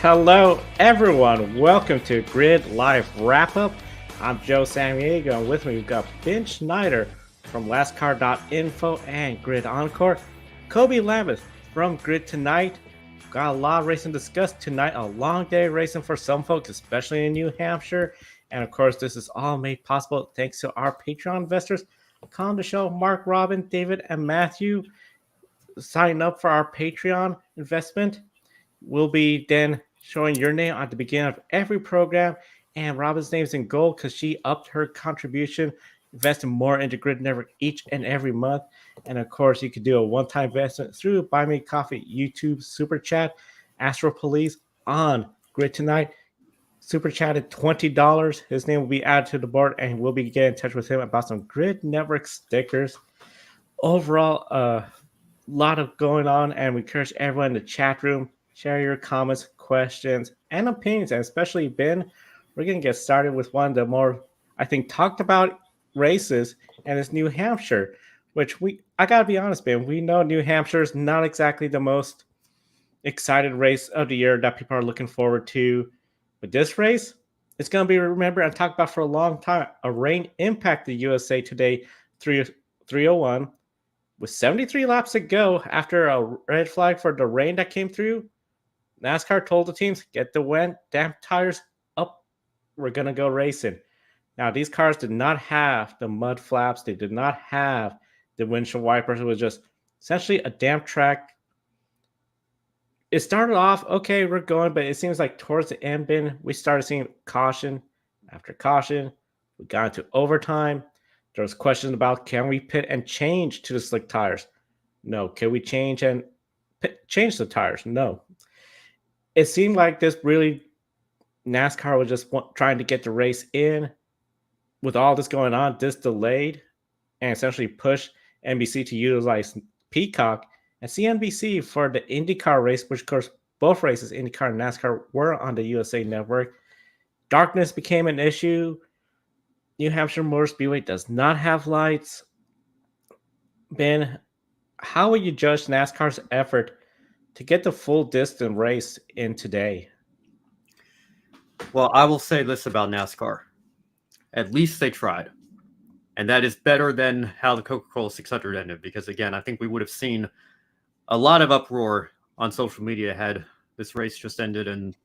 Hello, everyone. Welcome to Grid Live Wrap Up. I'm Joe Samaniego, and with me we've got Ben Schneider from NASCAR.info and Grid Encore, Kobe Lambeth from Grid Tonight. Got a lot of racing to discuss tonight. A long day racing for some folks, especially in New Hampshire. And of course, this is all made possible thanks to our Patreon investors. Come on the show, Mark, Robin, David, and Matthew. Sign up for our Patreon investment. We'll be then showing your name at the beginning of every program, and Robin's name is in gold because she upped her contribution, investing more into Grid Network each and every month. And of course, you could do a one-time investment through Buy Me Coffee, YouTube, Super Chat, Astro Police on Grid Tonight. Super Chatted $20. His name will be added to the board, and we'll be getting in touch with him about some Grid Network stickers. Overall, a lot of going on, and we encourage everyone in the chat room. Share your comments, questions, and opinions, and especially Ben. We're going to get started with one of the more, I think, talked about races, and it's New Hampshire, which I got to be honest, Ben, we know New Hampshire is not exactly the most excited race of the year that people are looking forward to. But this race, it's going to be remembered and talked about for a long time. A rain impacted the USA Today 301 with 73 laps to go after a red flag for the rain that came through. NASCAR told the teams, get the wet, damp tires up. We're going to go racing. Now, these cars did not have the mud flaps. They did not have the windshield wipers. It was just essentially a damp track. It started off, okay, we're going, but it seems like towards the end, Ben, we started seeing caution after caution. We got into overtime. There was questions about, can we pit and change to the slick tires? No. Can we change and change the tires? No. It seemed like this really NASCAR was just trying to get the race in. With all this going on, this delayed and essentially pushed NBC to utilize Peacock and CNBC for the IndyCar race, which of course both races, IndyCar and NASCAR, were on the USA Network. Darkness became an issue. New Hampshire Motor Speedway does not have lights. Ben, how would you judge NASCAR's effort to get the full distance race in today? Well, I will say this about NASCAR. At least they tried. And that is better than how the Coca-Cola 600 ended. Because, again, I think we would have seen a lot of uproar on social media had this race just ended. And,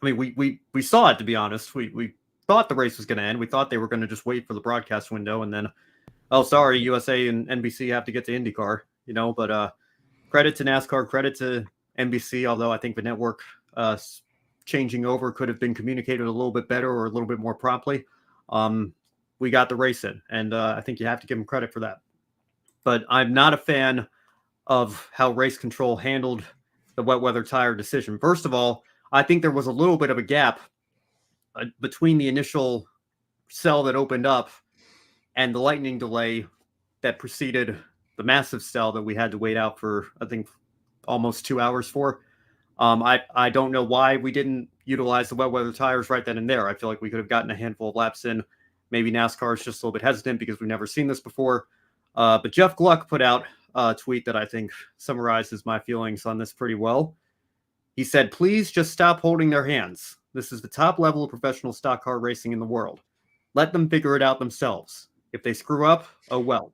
I mean, we saw it, to be honest. We thought the race was going to end. We thought they were going to just wait for the broadcast window. And then, oh, sorry, USA and NBC have to get to IndyCar. But credit to NASCAR, credit to NBC, although I think the network changing over could have been communicated a little bit better or a little bit more promptly. We got the race in, and I think you have to give them credit for that. But I'm not a fan of how race control handled the wet weather tire decision. First of all, I think there was a little bit of a gap between the initial cell that opened up and the lightning delay that preceded the massive cell that we had to wait out for, I think, almost 2 hours for. I don't know why we didn't utilize the wet weather tires right then and there. I feel like we could have gotten a handful of laps in. Maybe NASCAR is just a little bit hesitant because we've never seen this before. But Jeff Gluck put out a tweet that I think summarizes my feelings on this pretty well. He said, please just stop holding their hands. This is the top level of professional stock car racing in the world. Let them figure it out themselves. If they screw up, oh well.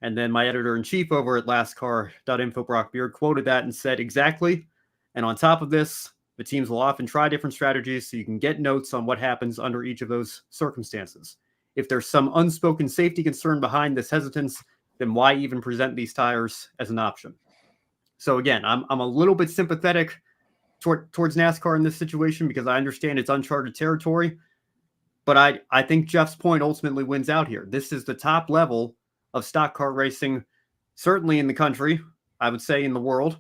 And then my editor-in-chief over at NASCAR.info, Brock Beard, quoted that and said, exactly. And on top of this, the teams will often try different strategies so you can get notes on what happens under each of those circumstances. If there's some unspoken safety concern behind this hesitance, then why even present these tires as an option? So again, I'm a little bit sympathetic towards NASCAR in this situation because I understand it's uncharted territory. But I think Jeff's point ultimately wins out here. This is the top level of stock car racing, certainly in the country, I would say in the world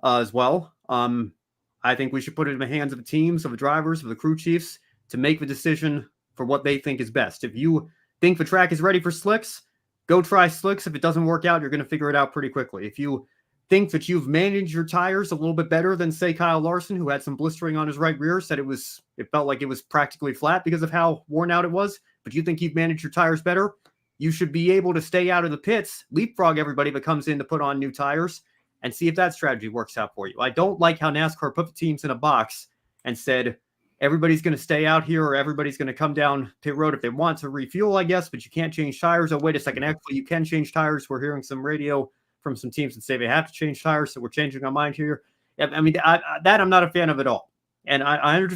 as well. I think we should put it in the hands of the teams, of the drivers, of the crew chiefs to make the decision for what they think is best. If you think the track is ready for slicks, go try slicks. If it doesn't work out, you're going to figure it out pretty quickly. If you think that you've managed your tires a little bit better than, say, Kyle Larson, who had some blistering on his right rear, said it felt like it was practically flat because of how worn out it was, but you think you've managed your tires better, you should be able to stay out of the pits, leapfrog everybody that comes in to put on new tires, and see if that strategy works out for you. I don't like how NASCAR put the teams in a box and said, everybody's going to stay out here or everybody's going to come down pit road if they want to refuel, I guess, but you can't change tires. Oh, wait a second. Actually, you can change tires. We're hearing some radio from some teams that say they have to change tires, so we're changing our mind here. I mean, that I'm not a fan of at all. And I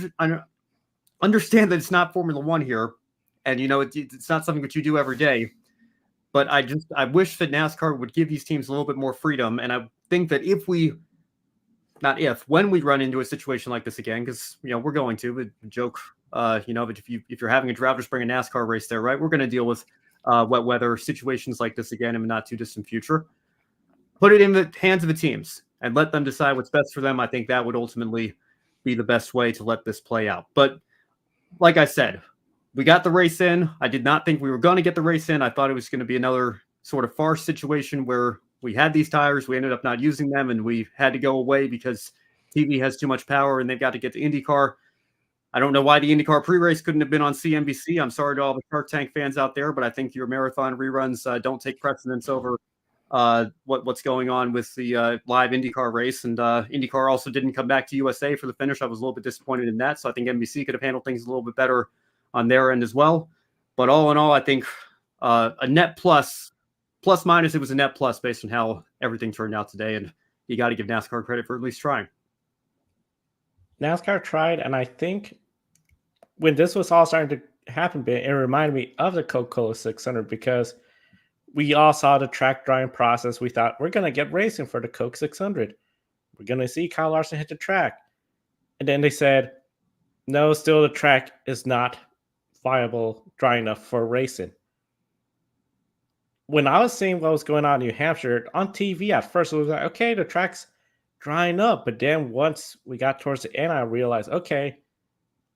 understand that it's not Formula One here, and, it's not something that you do every day. But I wish that NASCAR would give these teams a little bit more freedom. And I think that when we run into a situation like this again, because, we're going to, but joke, but if you're having a drought, just bring a NASCAR race there, right? We're going to deal with wet weather situations like this again in the not too distant future. Put it in the hands of the teams and let them decide what's best for them. I think that would ultimately be the best way to let this play out. But like I said, we got the race in. I did not think we were going to get the race in. I thought it was going to be another sort of farce situation where we had these tires, we ended up not using them, and we had to go away because TV has too much power and they've got to get to IndyCar. I don't know why the IndyCar pre-race couldn't have been on CNBC. I'm sorry to all the Shark Tank fans out there, but I think your marathon reruns don't take precedence over what's going on with the live IndyCar race. And IndyCar also didn't come back to USA for the finish. I was a little bit disappointed in that. So I think NBC could have handled things a little bit better on their end as well. But all in all, I think a net plus minus, it was a net plus based on how everything turned out today. And you got to give NASCAR credit for at least trying. NASCAR tried, and I think when this was all starting to happen, it reminded me of the Coca-Cola 600 because we all saw the track drawing process. We thought we're going to get racing for the Coke 600. We're going to see Kyle Larson hit the track. And then they said, no, still the track is not viable, dry enough for racing. When I was seeing what was going on in New Hampshire on TV at first, it was like, okay, the track's drying up. But then once we got towards the end, I realized, okay,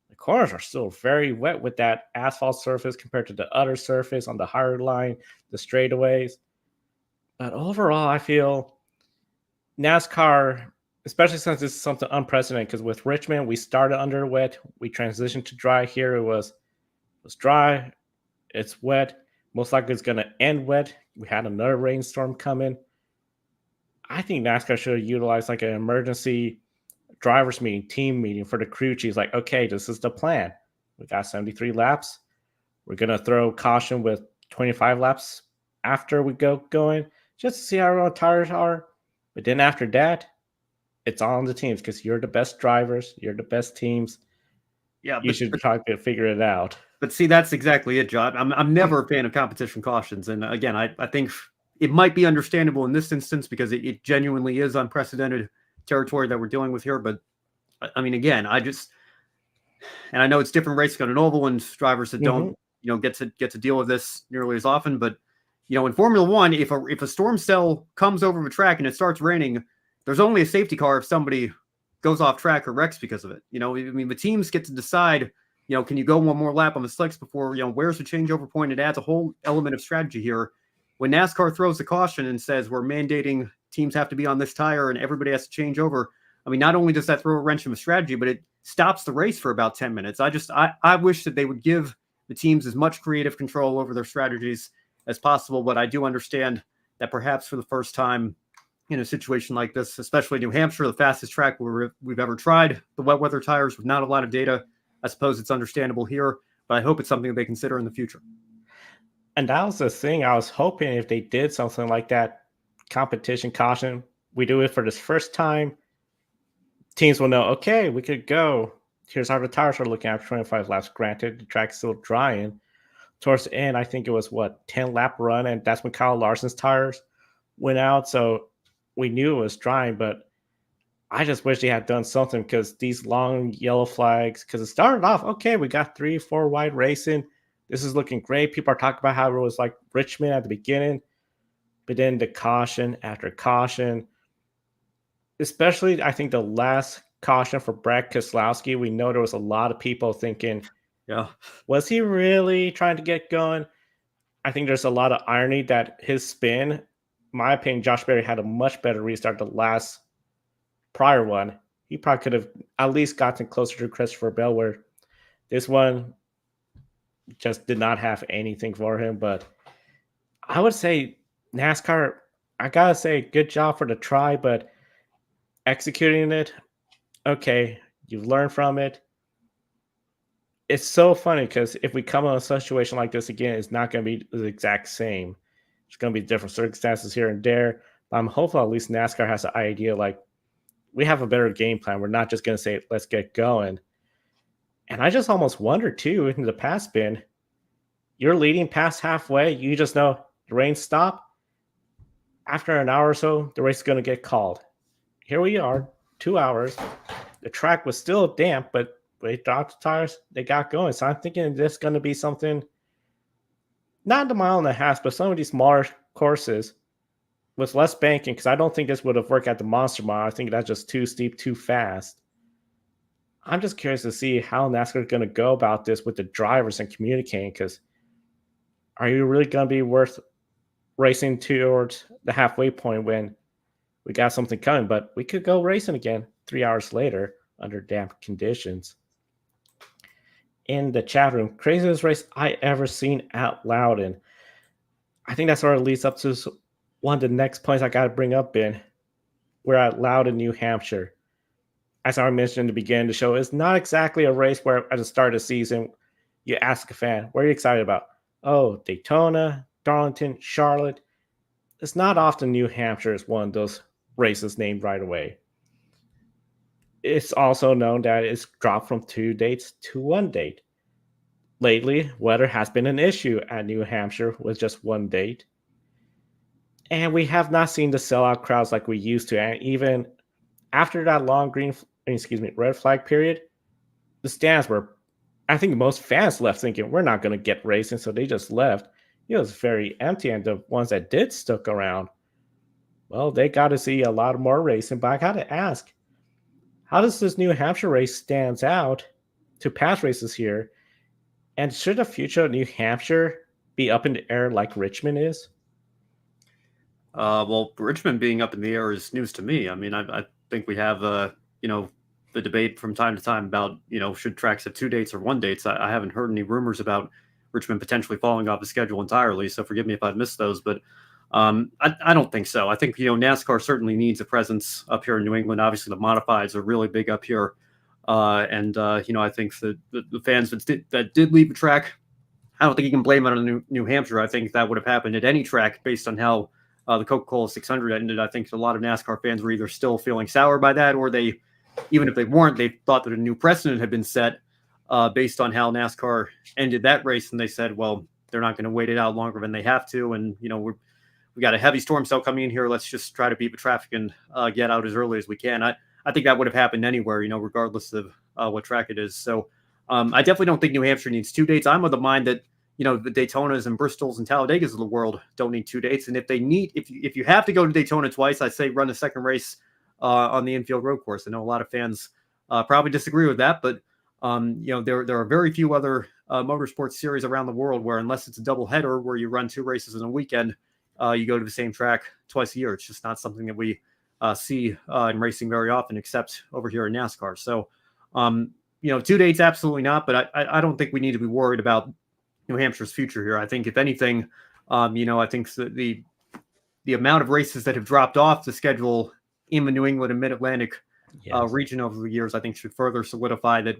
the corners are still very wet with that asphalt surface compared to the other surface on the higher line, the straightaways. But overall, I feel NASCAR, especially since it's something unprecedented, because with Richmond, we started under wet. We transitioned to dry here. It was dry. It's wet. Most likely it's going to end wet. We had another rainstorm coming. I think NASCAR should have utilized like an emergency drivers meeting, team meeting for the crew chiefs. Like, okay, this is the plan. We got 73 laps. We're going to throw caution with 25 laps after we going just to see how our tires are. But then after that, it's all on the teams because you're the best drivers. You're the best teams. Yeah, you should try to figure it out. But see, that's exactly it, John. I'm never a fan of competition cautions. And again, I think it might be understandable in this instance because it genuinely is unprecedented territory that we're dealing with here. But I mean, again, and I know it's different racing on an oval and drivers that don't, get to deal with this nearly as often. But, in Formula One, if a storm cell comes over the track and it starts raining, there's only a safety car if somebody goes off track or wrecks because of it. I mean, the teams get to decide, can you go one more lap on the slicks before, where's the changeover point? It adds a whole element of strategy here. When NASCAR throws the caution and says we're mandating teams have to be on this tire and everybody has to change over, I mean, not only does that throw a wrench in the strategy, but it stops the race for about 10 minutes. I wish that they would give the teams as much creative control over their strategies as possible. But I do understand that perhaps for the first time in a situation like this, especially New Hampshire, the fastest track we've ever tried, the wet weather tires with not a lot of data, I suppose it's understandable here, but I hope it's something they consider in the future. And that was the thing. I was hoping if they did something like that, competition caution, we do it for this first time, teams will know, okay, we could go. Here's how the tires are looking after 25 laps. Granted, the track's still drying. Towards the end, I think it was, 10-lap run, and that's when Kyle Larson's tires went out. So we knew it was drying, but I just wish they had done something because these long yellow flags, because it started off, okay, we got 3-4 wide racing. This is looking great. People are talking about how it was like Richmond at the beginning, but then the caution after caution, especially I think the last caution for Brad Keselowski, we know there was a lot of people thinking, was he really trying to get going? I think there's a lot of irony that his spin, in my opinion, Josh Berry had a much better restart the last prior one. He probably could have at least gotten closer to Christopher Bell, where this one just did not have anything for him. But I would say NASCAR, I gotta say, good job for the try, but executing it, okay, You've learned from it. It's so funny because if we come in a situation like this again, it's not going to be the exact same. It's going to be different circumstances here and there. But I'm hopeful at least NASCAR has an idea like we have a better game plan. We're not just going to say, let's get going. And I just almost wonder too, in the past, Ben, you're leading past halfway. You just know the rain stopped. After an hour or so, the race is going to get called. Here we are, 2 hours. The track was still damp, but they dropped the tires, they got going. So I'm thinking this is going to be something, not the mile and a half, but some of these smaller courses with less banking, because I don't think this would have worked at the Monster Mile. I think that's just too steep, too fast. I'm just curious to see how NASCAR is going to go about this with the drivers and communicating, because are you really going to be worth racing towards the halfway point when we got something coming? But we could go racing again 3 hours later under damp conditions. In the chat room, craziest race I ever seen at Loudon. I think that sort of leads up to one of the next points I got to bring up. In we're at Loudon, New Hampshire. As I mentioned in the beginning of the show, it's not exactly a race where at the start of the season you ask a fan, what are you excited about? Oh, Daytona, Darlington, Charlotte. It's not often New Hampshire is one of those races named right away. It's also known that it's dropped from 2 dates to 1 date. Lately, weather has been an issue at New Hampshire with just 1 date. And we have not seen the sellout crowds like we used to. And even after that long red flag period, the stands were, I think most fans left thinking we're not going to get racing, so they just left. It was very empty, and the ones that did stuck around, well, they got to see a lot more racing. But I got to ask, how does this New Hampshire race stands out to past races here? And should the future of New Hampshire be up in the air like Richmond is? Well, Richmond being up in the air is news to me. I mean, I think we have, the debate from time to time about, should tracks have 2 dates or 1 dates. I haven't heard any rumors about Richmond potentially falling off the schedule entirely. So forgive me if I've missed those, but I don't think so. I think, NASCAR certainly needs a presence up here in New England. Obviously, the modifieds are really big up here. And I think the fans that did leave the track, I don't think you can blame it on New Hampshire. I think that would have happened at any track based on how the Coca-Cola 600 ended. I think a lot of NASCAR fans were either still feeling sour by that, or they, even if they weren't, they thought that a new precedent had been set based on how NASCAR ended that race. And they said, well, they're not going to wait it out longer than they have to. And, we got a heavy storm cell coming in here. Let's just try to beat the traffic and get out as early as we can. I think that would have happened anywhere, regardless of what track it is. So I definitely don't think New Hampshire needs 2 dates. I'm of the mind that, the Daytonas and Bristols and Talladegas of the world don't need 2 dates. And if you have to go to Daytona twice, I say run a second race on the infield road course. I know a lot of fans probably disagree with that, but there are very few other motorsports series around the world where, unless it's a double header where you run 2 races in a weekend, you go to the same track twice a year. It's just not something that we see in racing very often, except over here in NASCAR. So, 2 dates, absolutely not. But I don't think we need to be worried about New Hampshire's future here. I think, if anything, I think the amount of races that have dropped off the schedule in the New England and Mid-Atlantic region over the years, I think should further solidify that,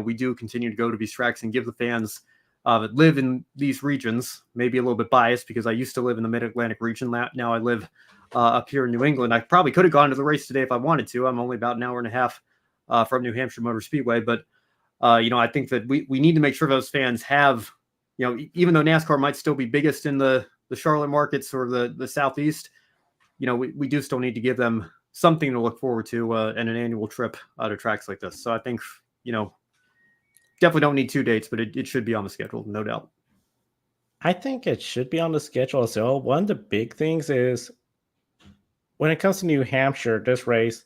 we do continue to go to these tracks and give the fans that live in these regions, maybe a little bit biased because I used to live in the Mid-Atlantic region. Now I live up here in New England. I probably could have gone to the race today if I wanted to. I'm only about an hour and a half from New Hampshire Motor Speedway. But, I think that we need to make sure those fans have, even though NASCAR might still be biggest in the Charlotte markets or the Southeast, we do still need to give them something to look forward to and an annual trip to tracks like this. So I think, definitely don't need 2 dates, but it should be on the schedule, no doubt. I think it should be on the schedule as well. One of the big things is when it comes to New Hampshire, this race,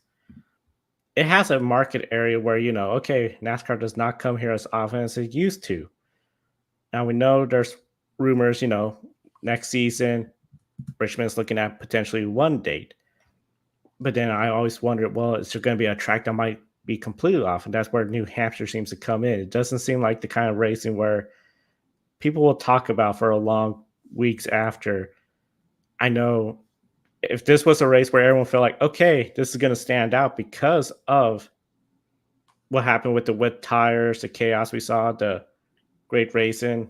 it has a market area where, okay, NASCAR does not come here as often as it used to. Now we know there's rumors, next season, Richmond's looking at potentially 1 date. But then I always wondered, well, is there going to be a track that might be completely off? And that's where New Hampshire seems to come in. It doesn't seem like the kind of racing where people will talk about for a long weeks after. I know if this was a race where everyone felt like, okay, this is going to stand out because of what happened with the wet tires, the chaos we saw, the great racing.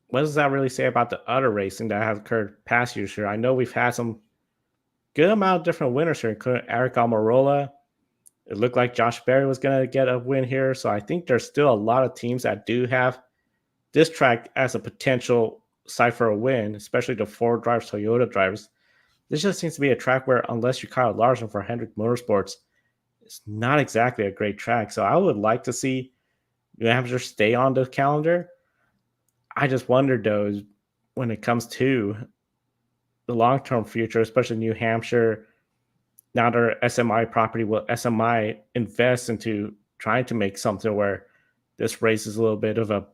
What does that really say about the other racing that has occurred past years here? I know we've had some good amount of different winners here, including Eric Almirola. It looked like Josh Berry was going to get a win here. So I think there's still a lot of teams that do have this track as a potential site for a win, especially the Ford drivers, Toyota drivers. This just seems to be a track where, unless you're Kyle Larson for Hendrick Motorsports, it's not exactly a great track. So I would like to see New Hampshire stay on the calendar. I just wonder, though, when it comes to the long-term future, especially New Hampshire, now their SMI property, will SMI invest into trying to make something where this race is a little bit of a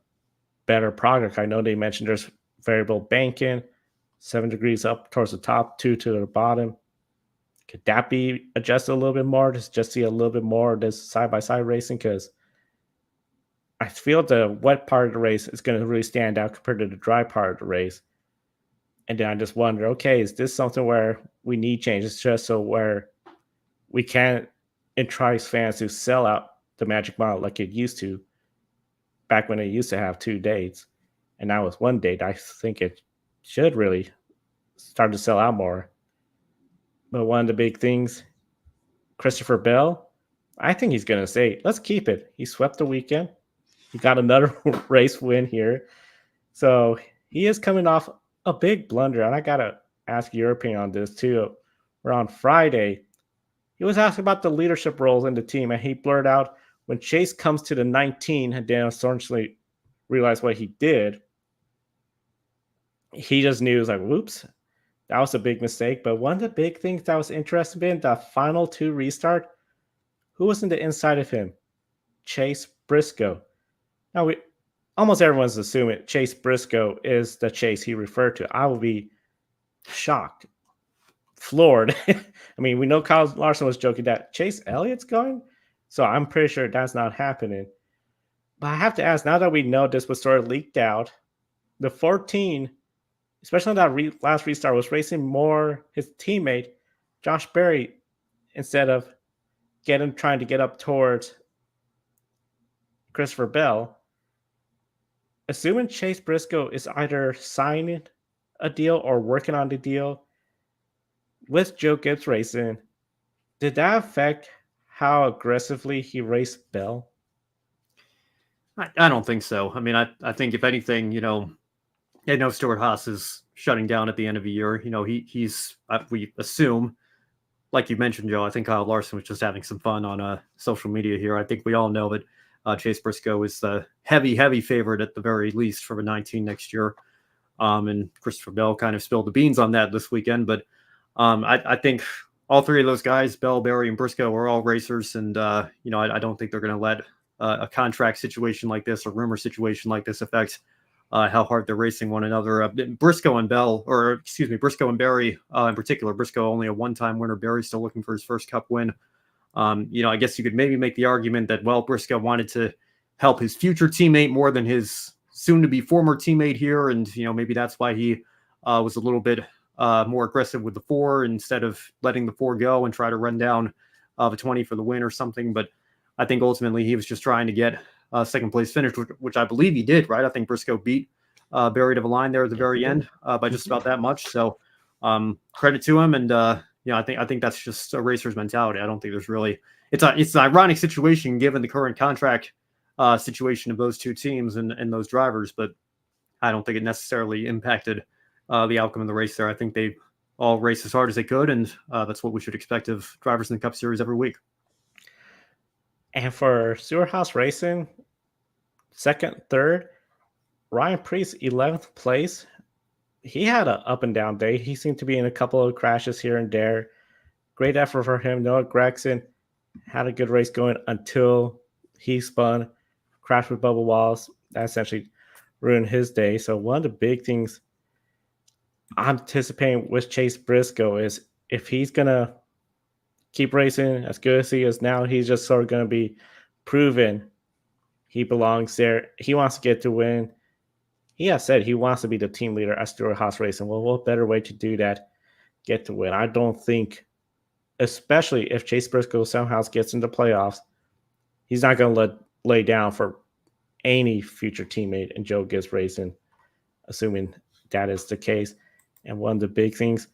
better product? I know they mentioned there's variable banking, 7 degrees up towards the top, 2 to the bottom. Could that be adjusted a little bit more to just see a little bit more of this side-by-side racing? Because I feel the wet part of the race is going to really stand out compared to the dry part of the race. And then I just wonder, okay, is this something where we need changes just so where we can't entice fans to sell out the Magic Mile like it used to back when it used to have 2 dates, and now with 1 date? I think it should really start to sell out more. But one of the big things, Christopher Bell, I think he's going to say, let's keep it. He swept the weekend. He got another race win here. So he is coming off a big blunder. And I got to ask your opinion on this too. Where on Friday, he was asked about the leadership roles in the team, and he blurted out, when Chase comes to the 19 and Daniel essentially realized what he did, he just knew, it was like, whoops, that was a big mistake. But one of the big things that was interesting in the final 2 restart, who was in the inside of him? Chase Briscoe. Now, almost everyone's assuming Chase Briscoe is the Chase he referred to. I will be shocked, floored. I mean, we know Kyle Larson was joking that Chase Elliott's going, so I'm pretty sure that's not happening. But I have to ask, now that we know this was sort of leaked out, the 14, especially on that last restart, was racing more his teammate, Josh Berry, instead of trying to get up towards Christopher Bell. Assuming Chase Briscoe is either signing a deal or working on the deal with Joe Gibbs Racing, did that affect how aggressively he raced Bell? I don't think so. I mean, I think if anything, I know Stuart Haas is shutting down at the end of the year. He's we assume, like you mentioned, Joe, I think Kyle Larson was just having some fun on social media here. I think we all know that Chase Briscoe is the heavy favorite at the very least for the 19 next year. And Christopher Bell kind of spilled the beans on that this weekend. But I think all 3 of those guys, Bell, Berry, and Briscoe, are all racers. And, I don't think they're going to let a contract situation like this, a rumor situation like this, affect how hard they're racing one another. Briscoe and Berry in particular. Briscoe only a 1-time winner. Berry still looking for his first Cup win. I guess you could maybe make the argument that, well, Briscoe wanted to help his future teammate more than his soon-to-be former teammate here, and maybe that's why he was a little bit more aggressive with the 4 instead of letting the 4 go and try to run down the 20 for the win or something. But I think ultimately he was just trying to get second place finish, which I believe he did, right? I think Briscoe beat Berry to the line there at the very end by just about that much. So credit to him, and I think that's just a racer's mentality. I don't think there's really it's an ironic situation given the current contract situation of those 2 teams and those drivers, but I don't think it necessarily impacted the outcome of the race there. I think they all raced as hard as they could, and that's what we should expect of drivers in the Cup Series every week. And for Stuart Haas Racing, second, third, Ryan Preece, 11th place. He had an up and down day. He seemed to be in a couple of crashes here and there. Great effort for him. Noah Gregson had a good race going until he spun, crashed with Bubba Wallace. That essentially ruined his day. So one of the big things I'm anticipating with Chase Briscoe is, if he's going to keep racing as good as he is now, he's just sort of going to be proven he belongs there. He wants to get to win. He has said he wants to be the team leader at Stuart Haas Racing. Well, what better way to do that? Get to win. I don't think, especially if Chase Briscoe somehow gets into playoffs, he's not going to lay down for any future teammate in Joe Gibbs Racing, assuming that is the case. And one of the big things,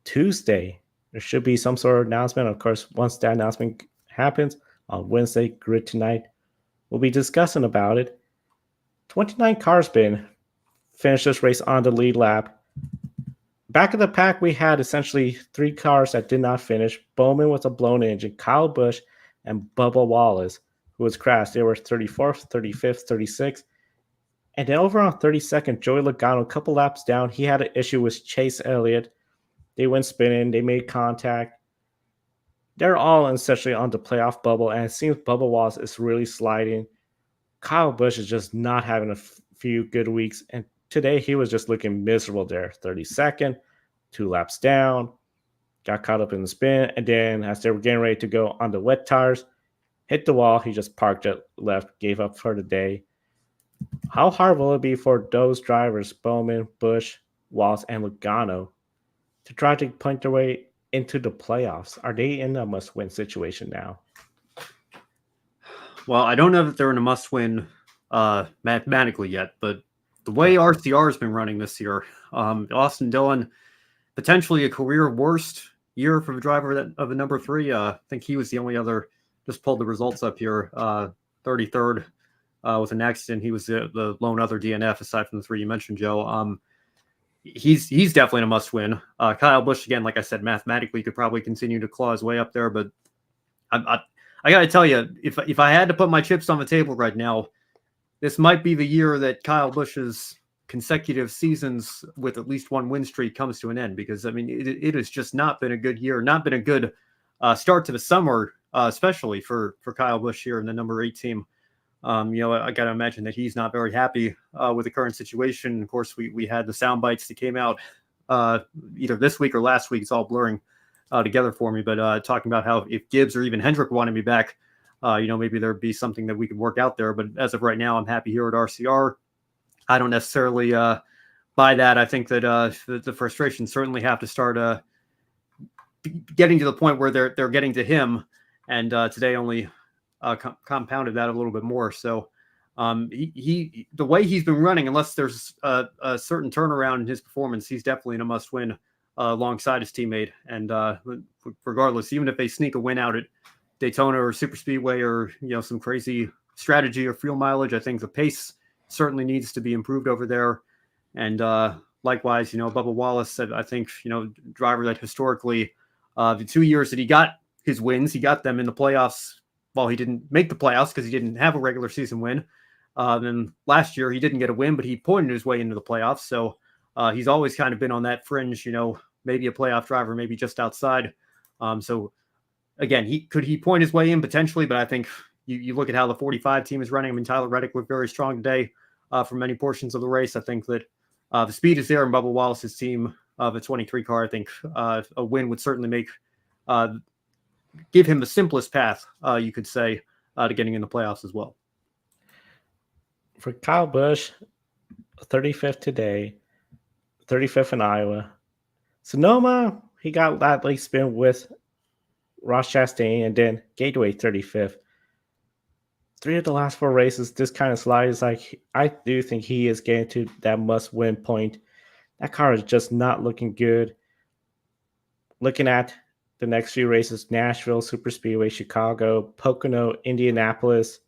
Tuesday, there should be some sort of announcement. Of course, once that announcement happens on Wednesday, Grid Tonight, we'll be discussing about it. 29 cars finished this race on the lead lap. Back of the pack, we had essentially 3 cars that did not finish. Bowman with a blown engine, Kyle Busch, and Bubba Wallace, who was crashed. They were 34th, 35th, 36th. And then over on 32nd, Joey Logano, a couple laps down, he had an issue with Chase Elliott. They went spinning. They made contact. They're all essentially on the playoff bubble, and it seems Bubba Wallace is really sliding. Kyle Busch is just not having a few good weeks, and today he was just looking miserable there. 32nd, 2 laps down, got caught up in the spin, and then as they were getting ready to go on the wet tires, hit the wall. He just parked it left, gave up for the day. How hard will it be for those drivers, Bowman, Busch, Wallace, and Logano, to try to point their way into the playoffs? Are they in a must-win situation now? Well, I don't know that they're in a must-win mathematically yet, but the way RCR has been running this year, Austin Dillon, potentially a career worst year for the driver of the number 3. I think he was the only other, just pulled the results up here, 33rd with an accident. He was the lone other DNF aside from the 3 you mentioned, Joe. He's definitely a must-win. Kyle Busch, again, like I said, mathematically could probably continue to claw his way up there, but I got to tell you, if I had to put my chips on the table right now, this might be the year that Kyle Busch's consecutive seasons with at least 1 win streak comes to an end, because, I mean, it has just not been a good year, not been a good start to the summer, especially for Kyle Busch here in the number 8 team. I got to imagine that he's not very happy with the current situation. Of course, we had the sound bites that came out either this week or last week. It's all blurring together for me, but talking about how if Gibbs or even Hendrick wanted me back, maybe there'd be something that we could work out there. But as of right now, I'm happy here at RCR. I don't necessarily buy that. I think that the frustrations certainly have to start getting to the point where they're getting to him, and today only compounded that a little bit more. So he the way he's been running, unless there's a certain turnaround in his performance, he's definitely in a must-win alongside his teammate. And regardless, even if they sneak a win out at Daytona or Super Speedway or some crazy strategy or fuel mileage, I think the pace certainly needs to be improved over there. And likewise, Bubba Wallace said, I think, driver that historically the 2 years that he got his wins, he got them in the playoffs. Well, he didn't make the playoffs because he didn't have a regular season win. Then last year he didn't get a win, but he pointed his way into the playoffs. So he's always kind of been on that fringe, maybe a playoff driver, maybe just outside. So again, could he point his way in potentially? But I think you look at how the 45 team is running. I mean, Tyler Reddick looked very strong today for many portions of the race. I think that the speed is there in Bubba Wallace's team. The 23 car, I think a win would certainly give him the simplest path, you could say, to getting in the playoffs as well. For Kyle Busch, 35th today, 35th in Iowa. Sonoma, he got that late spin with Ross Chastain, and then Gateway 35th. 3 of the last 4 races, this kind of slide is like, I do think he is getting to that must-win point. That car is just not looking good. Looking at the next few races, Nashville, Super Speedway, Chicago, Pocono, Indianapolis,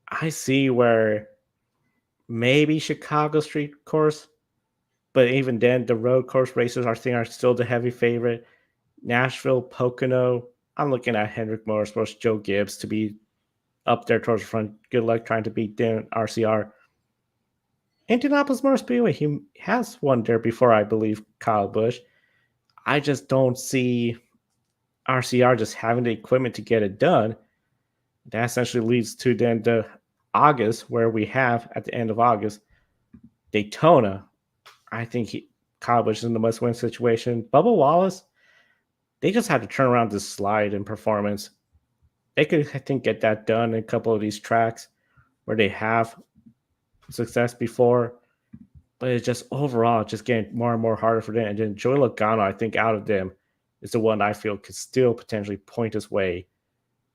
I see where maybe Chicago street course, but even then, the road course races are still the heavy favorite. Nashville, Pocono, I'm looking at Hendrick Motorsports, Joe Gibbs to be up there towards the front. Good luck trying to beat Dan RCR. Indianapolis Motor Speedway, he has won there before, I believe, Kyle Busch. I just don't see RCR just having the equipment to get it done. That essentially leads to then the August, where we have at the end of August Daytona. I think Kyle Busch is in the must-win situation. Bubba Wallace, they just had to turn around this slide in performance. They could, I think, get that done in a couple of these tracks where they have success before, but it's just overall just getting more and more harder for them. And then Joey Logano, I think, out of them is the one I feel could still potentially point his way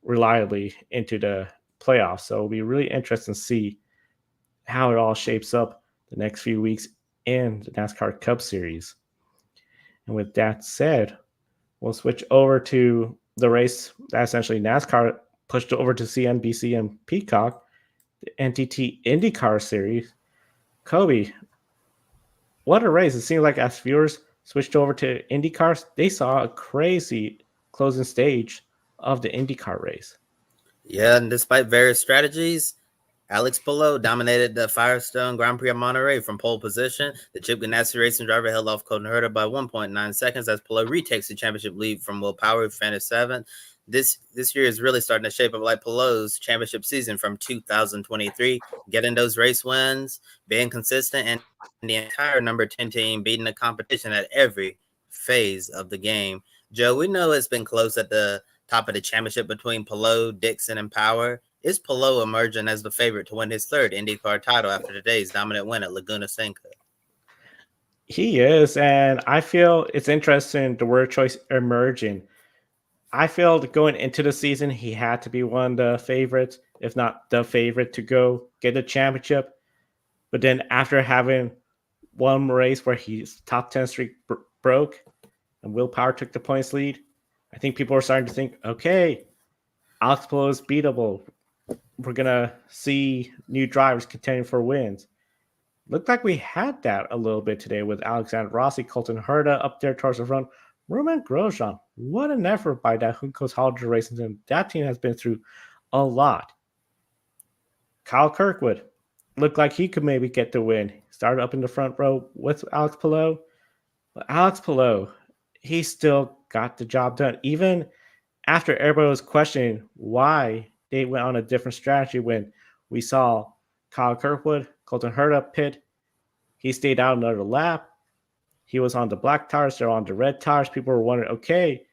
reliably into the playoffs. So it'll be really interesting to see how it all shapes up the next few weeks in the NASCAR Cup Series. And with that said, we'll switch over to the race that essentially NASCAR pushed over to CNBC and Peacock, the NTT IndyCar Series. Kobe, what a race. It seems like as viewers switched over to IndyCars, they saw a crazy closing stage of the IndyCar race. Yeah, and despite various strategies, Alex Palou dominated the Firestone Grand Prix of Monterey from pole position. The Chip Ganassi racing driver held off Colton Herta by 1.9 seconds as Palou retakes the championship lead from Will Power, who finished seventh. This year is really starting to shape up like Palou's championship season from 2023, getting those race wins, being consistent, and the entire number 10 team beating the competition at every phase of the game. Joe, we know it's been close at the top of the championship between Palou, Dixon, and Power. Is Palou emerging as the favorite to win his third IndyCar title after today's dominant win at Laguna Seca? He is, and I feel it's interesting the word choice emerging. I feel that going into the season, he had to be one of the favorites, if not the favorite, to go get the championship. But then after having one race where his top 10 streak broke and Will Power took the points lead, I think people are starting to think, okay, Alex Palou is beatable. We're going to see new drivers contending for wins. Looked like we had that a little bit today with Alexander Rossi, Colton Herta up there towards the front. Roman Grosjean, what an effort by that Juncos Holiday Racing team. That team has been through a lot. Kyle Kirkwood looked like he could maybe get the win. Started up in the front row with Alex Palou. But Alex Palou, he still got the job done. Even after everybody was questioning why they went on a different strategy when we saw Kyle Kirkwood, Colton Herta pit, he stayed out another lap. He was on the black tires, they're on the red tires. People were wondering, okay,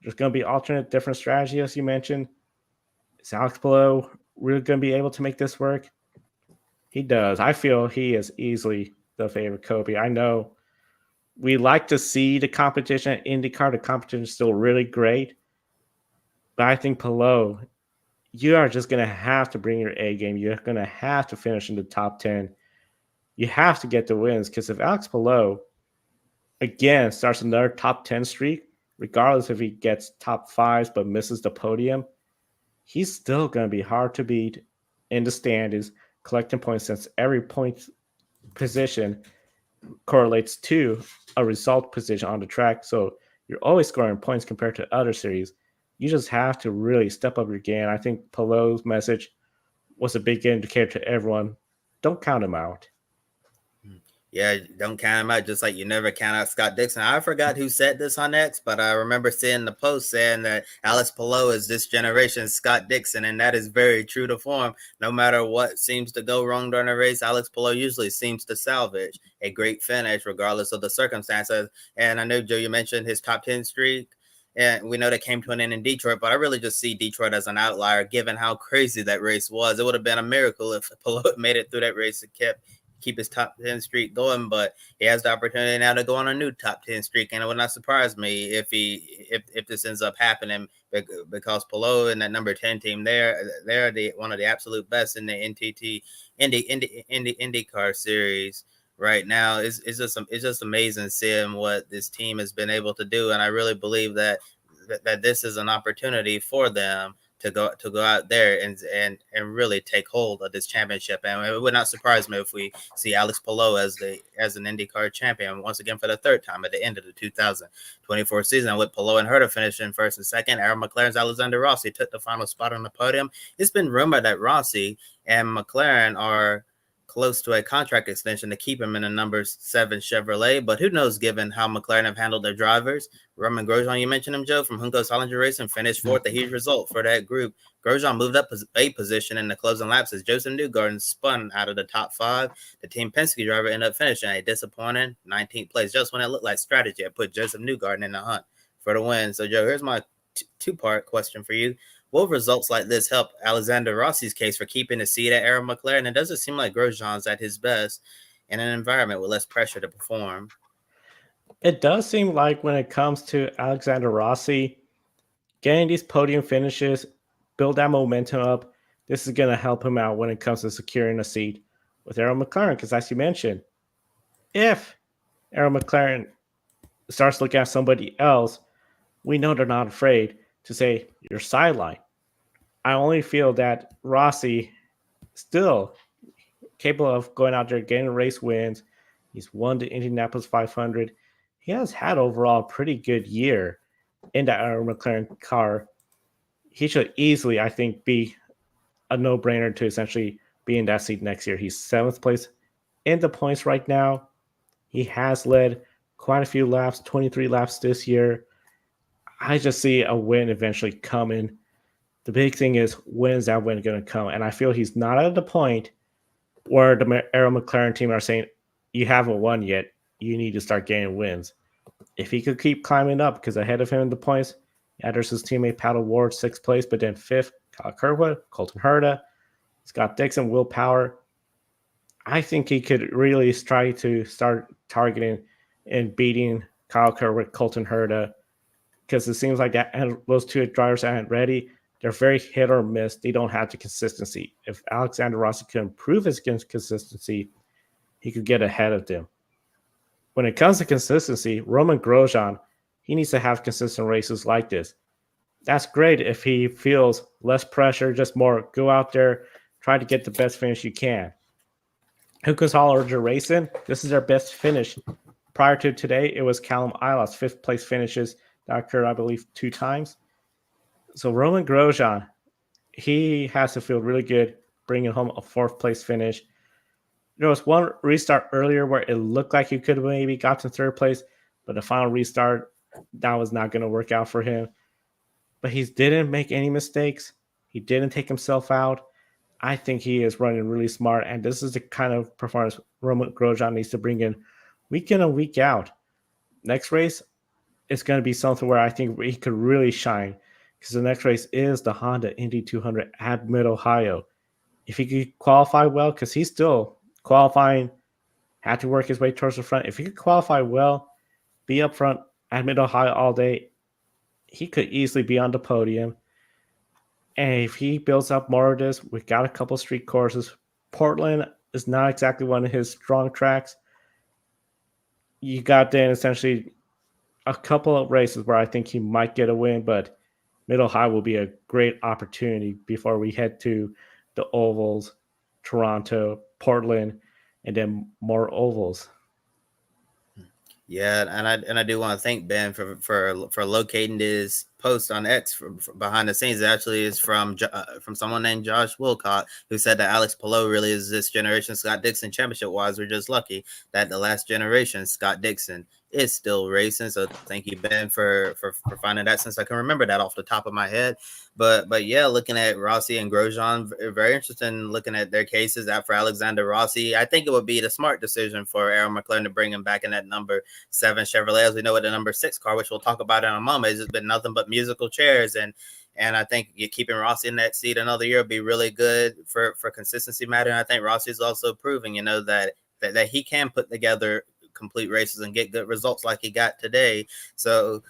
there's going to be alternate different strategy, as you mentioned. Is Alex Palou really going to be able to make this work? He does. I feel he is easily the favorite, Kobe. I know we like to see the competition at IndyCar. The competition is still really great. But I think Palou, you are just going to have to bring your A game. You're going to have to finish in the top 10. You have to get the wins because if Alex Palou, again, starts another top 10 streak, regardless if he gets top fives but misses the podium, he's still going to be hard to beat in the standings, collecting points since every point position correlates to a result position on the track. So you're always scoring points compared to other series. You just have to really step up your game. I think Palou's message was a big indicator to everyone. Don't count him out. Yeah, don't count him out, just like you never count out Scott Dixon. I forgot who said this on X, but I remember seeing the post saying that Alex Palou is this generation's Scott Dixon, and that is very true to form. No matter what seems to go wrong during a race, Alex Palou usually seems to salvage a great finish regardless of the circumstances. And I know, Joe, you mentioned his top 10 streak, and we know that came to an end in Detroit, but I really just see Detroit as an outlier given how crazy that race was. It would have been a miracle if Palou made it through that race and keep his top 10 streak going, but he has the opportunity now to go on a new top 10 streak, and it would not surprise me if this ends up happening, because Palou and that number 10 team, they're one of the absolute best in the IndyCar series right now. It's just amazing seeing what this team has been able to do, and I really believe that this is an opportunity for them to go out there and really take hold of this championship. And it would not surprise me if we see Alex Palou as an IndyCar champion once again for the third time at the end of the 2024 season, with Palou and Herta finishing first and second. Aaron McLaren's Alexander Rossi took the final spot on the podium. It's been rumored that Rossi and McLaren are close to a contract extension to keep him in a number 7 Chevrolet, but who knows given how McLaren have handled their drivers. Roman Grosjean, you mentioned him, Joe, from Juncos Holiday Racing, finished fourth, a huge result for that group. Grosjean moved up a position in the closing laps as Joseph Newgarden spun out of the top 5. The Team Penske driver ended up finishing a disappointing 19th place, just when it looked like strategy had put Joseph Newgarden in the hunt for the win. So, Joe, here's my two-part question for you. Will results like this help Alexander Rossi's case for keeping a seat at Aaron McLaren? And does it seem like Grosjean's at his best in an environment with less pressure to perform? It does seem like when it comes to Alexander Rossi, getting these podium finishes build that momentum up. This is going to help him out when it comes to securing a seat with Arrow McLaren. Because as you mentioned, if Arrow McLaren starts looking at somebody else, we know they're not afraid to say you're sidelined. I only feel that Rossi still capable of going out there getting race wins. He's won the Indianapolis 500. He has had overall a pretty good year in that McLaren car. He should easily, I think, be a no-brainer to essentially be in that seat next year. He's 7th place in the points right now. He has led quite a few laps, 23 laps this year. I just see a win eventually coming. The big thing is, when is that win going to come? And I feel he's not at the point where the Arrow McLaren team are saying, you haven't won yet. You need to start getting wins. If he could keep climbing up, because ahead of him in the points, there's his teammate Pat Ward, 6th place, but then 5th, Kyle Kirkwood, Colton Herta, Scott Dixon, Will Power. I think he could really try to start targeting and beating Kyle Kirkwood, Colton Herta, because it seems like that those two drivers aren't ready. They're very hit or miss. They don't have the consistency. If Alexander Rossi could improve his consistency, he could get ahead of them. When it comes to consistency, Roman Grosjean, he needs to have consistent races like this. That's great if he feels less pressure, just more go out there, try to get the best finish you can. Hookers Hollinger Racing, this is their best finish. Prior to today, it was Callum Ilas, 5th place finishes that occurred, I believe, 2 times. So Roman Grosjean, he has to feel really good bringing home a 4th place finish. There was one restart earlier where it looked like he could have maybe got to 3rd place, but the final restart, that was not going to work out for him. But he didn't make any mistakes. He didn't take himself out. I think he is running really smart, and this is the kind of performance Roman Grosjean needs to bring in week in and week out. Next race is going to be something where I think he could really shine, because the next race is the Honda Indy 200 at Mid-Ohio. If he could qualify well, because he's still qualifying, had to work his way towards the front. If he could qualify well, be up front at Mid-Ohio all day, he could easily be on the podium. And if he builds up more of this, we've got a couple street courses. Portland is not exactly one of his strong tracks. You got then essentially a couple of races where I think he might get a win, but Mid-Ohio will be a great opportunity before we head to the ovals, Toronto, Portland, and then more ovals. Yeah, and I do want to thank Ben for locating this post on X from behind the scenes. It actually is from someone named Josh Wilcott, who said that Alex Palou really is this generation Scott Dixon. Championship wise, we're just lucky that the last generation Scott Dixon is still racing. So thank you, Ben, for finding that, since I can remember that off the top of my head. But yeah, looking at Rossi and Grosjean, very interesting looking at their cases. For Alexander Rossi, I think it would be the smart decision for Arrow McLaren to bring him back in that number 7 Chevrolet. As we know, with the number 6 car, which we'll talk about in a moment, it's just been nothing but musical chairs. And I think keeping Rossi in that seat another year would be really good for consistency matter. And I think Rossi is also proving, that he can put together complete races and get good results like he got today. So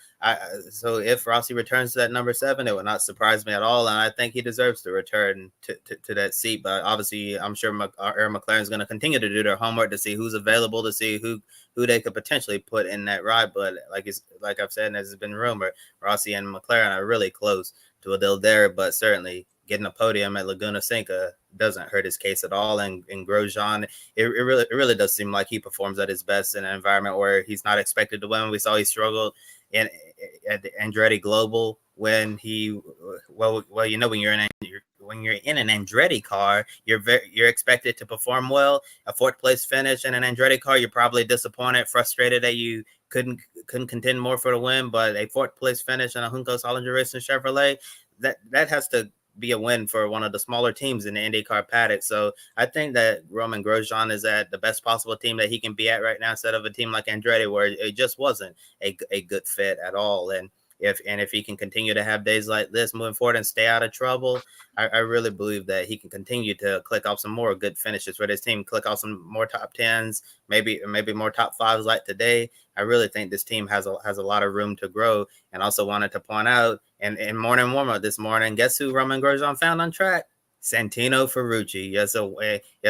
if Rossi returns to that number 7, it would not surprise me at all, and I think he deserves to return to that seat. But obviously, I'm sure Arrow McLaren is going to continue to do their homework to see who's available, to see who they could potentially put in that ride. But like I've said, and as has been rumored, Rossi and McLaren are really close to a deal there. But certainly getting a podium at Laguna Seca doesn't hurt his case at all. And Grosjean, it really does seem like he performs at his best in an environment where he's not expected to win. We saw he struggled at the Andretti Global when when you're in an Andretti car, you're expected to perform well. A 4th place finish in an Andretti car, you're probably disappointed, frustrated that you couldn't contend more for the win. But a 4th place finish in a Juncos Hollinger Racing Chevrolet, that has to be a win for one of the smaller teams in the IndyCar paddock. So I think that Roman Grosjean is at the best possible team that he can be at right now, instead of a team like Andretti, where it just wasn't a good fit at all. And if he can continue to have days like this moving forward and stay out of trouble, I really believe that he can continue to click off some more good finishes for this team, click off some more top tens, maybe more top fives like today. I really think this team has a lot of room to grow. And also wanted to point out in morning warm-up this morning, guess who Roman Grosjean found on track? Santino Ferrucci.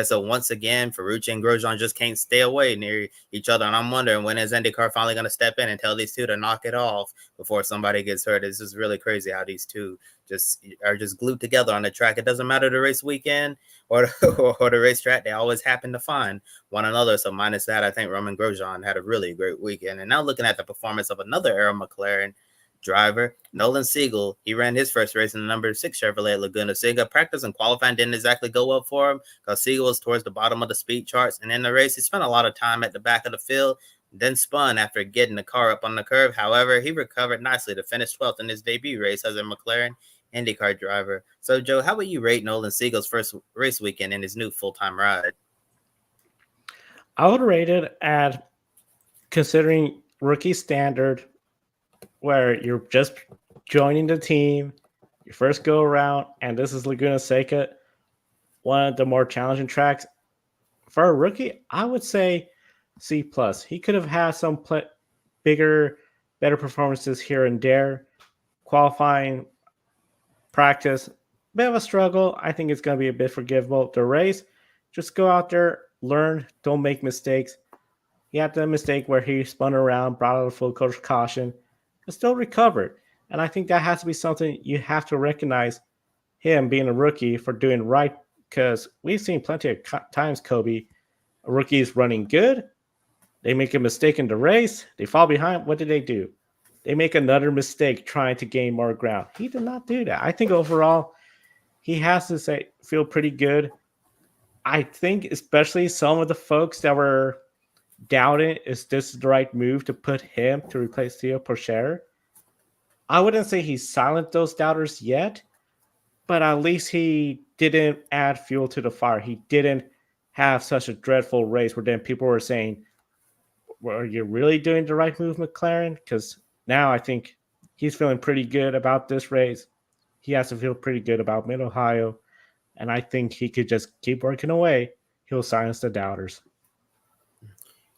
So once again, Ferrucci and Grosjean just can't stay away near each other. And I'm wondering, when is IndyCar finally going to step in and tell these two to knock it off before somebody gets hurt? It's just really crazy how these two are just glued together on the track. It doesn't matter the race weekend or the racetrack. They always happen to find one another. So minus that, I think Roman Grosjean had a really great weekend. And now looking at the performance of another era McLaren driver, Nolan Siegel. He ran his first race in the number 6 Chevrolet at Laguna Seca. Practice and qualifying didn't exactly go well for him because Siegel was towards the bottom of the speed charts. And in the race, he spent a lot of time at the back of the field, then spun after getting the car up on the curve. However, he recovered nicely to finish 12th in his debut race as a McLaren IndyCar driver. So, Joe, how would you rate Nolan Siegel's first race weekend in his new full-time ride? I would rate it at, considering rookie standard, where you're just joining the team, your first go around, and this is Laguna Seca, one of the more challenging tracks. For a rookie, I would say C+. He could have had some better performances here and there. Qualifying, practice, bit of a struggle. I think it's going to be a bit forgivable. The race, just go out there, learn, don't make mistakes. He had the mistake where he spun around, brought out a full coach caution, but still recovered. And I think that has to be something you have to recognize him being a rookie for doing right, because we've seen plenty of times, Kobe, rookies running good, they make a mistake in the race, they fall behind. What do? They make another mistake trying to gain more ground. He did not do that. I think overall, he has to feel pretty good. I think especially some of the folks that were doubting, is this the right move to put him to replace Theo Porcher? I wouldn't say he silenced those doubters yet, but at least he didn't add fuel to the fire. He didn't have such a dreadful race where then people were saying, well, are you really doing the right move, McLaren? Because now I think he's feeling pretty good about this race. He has to feel pretty good about Mid-Ohio. And I think he could just keep working away. He'll silence the doubters.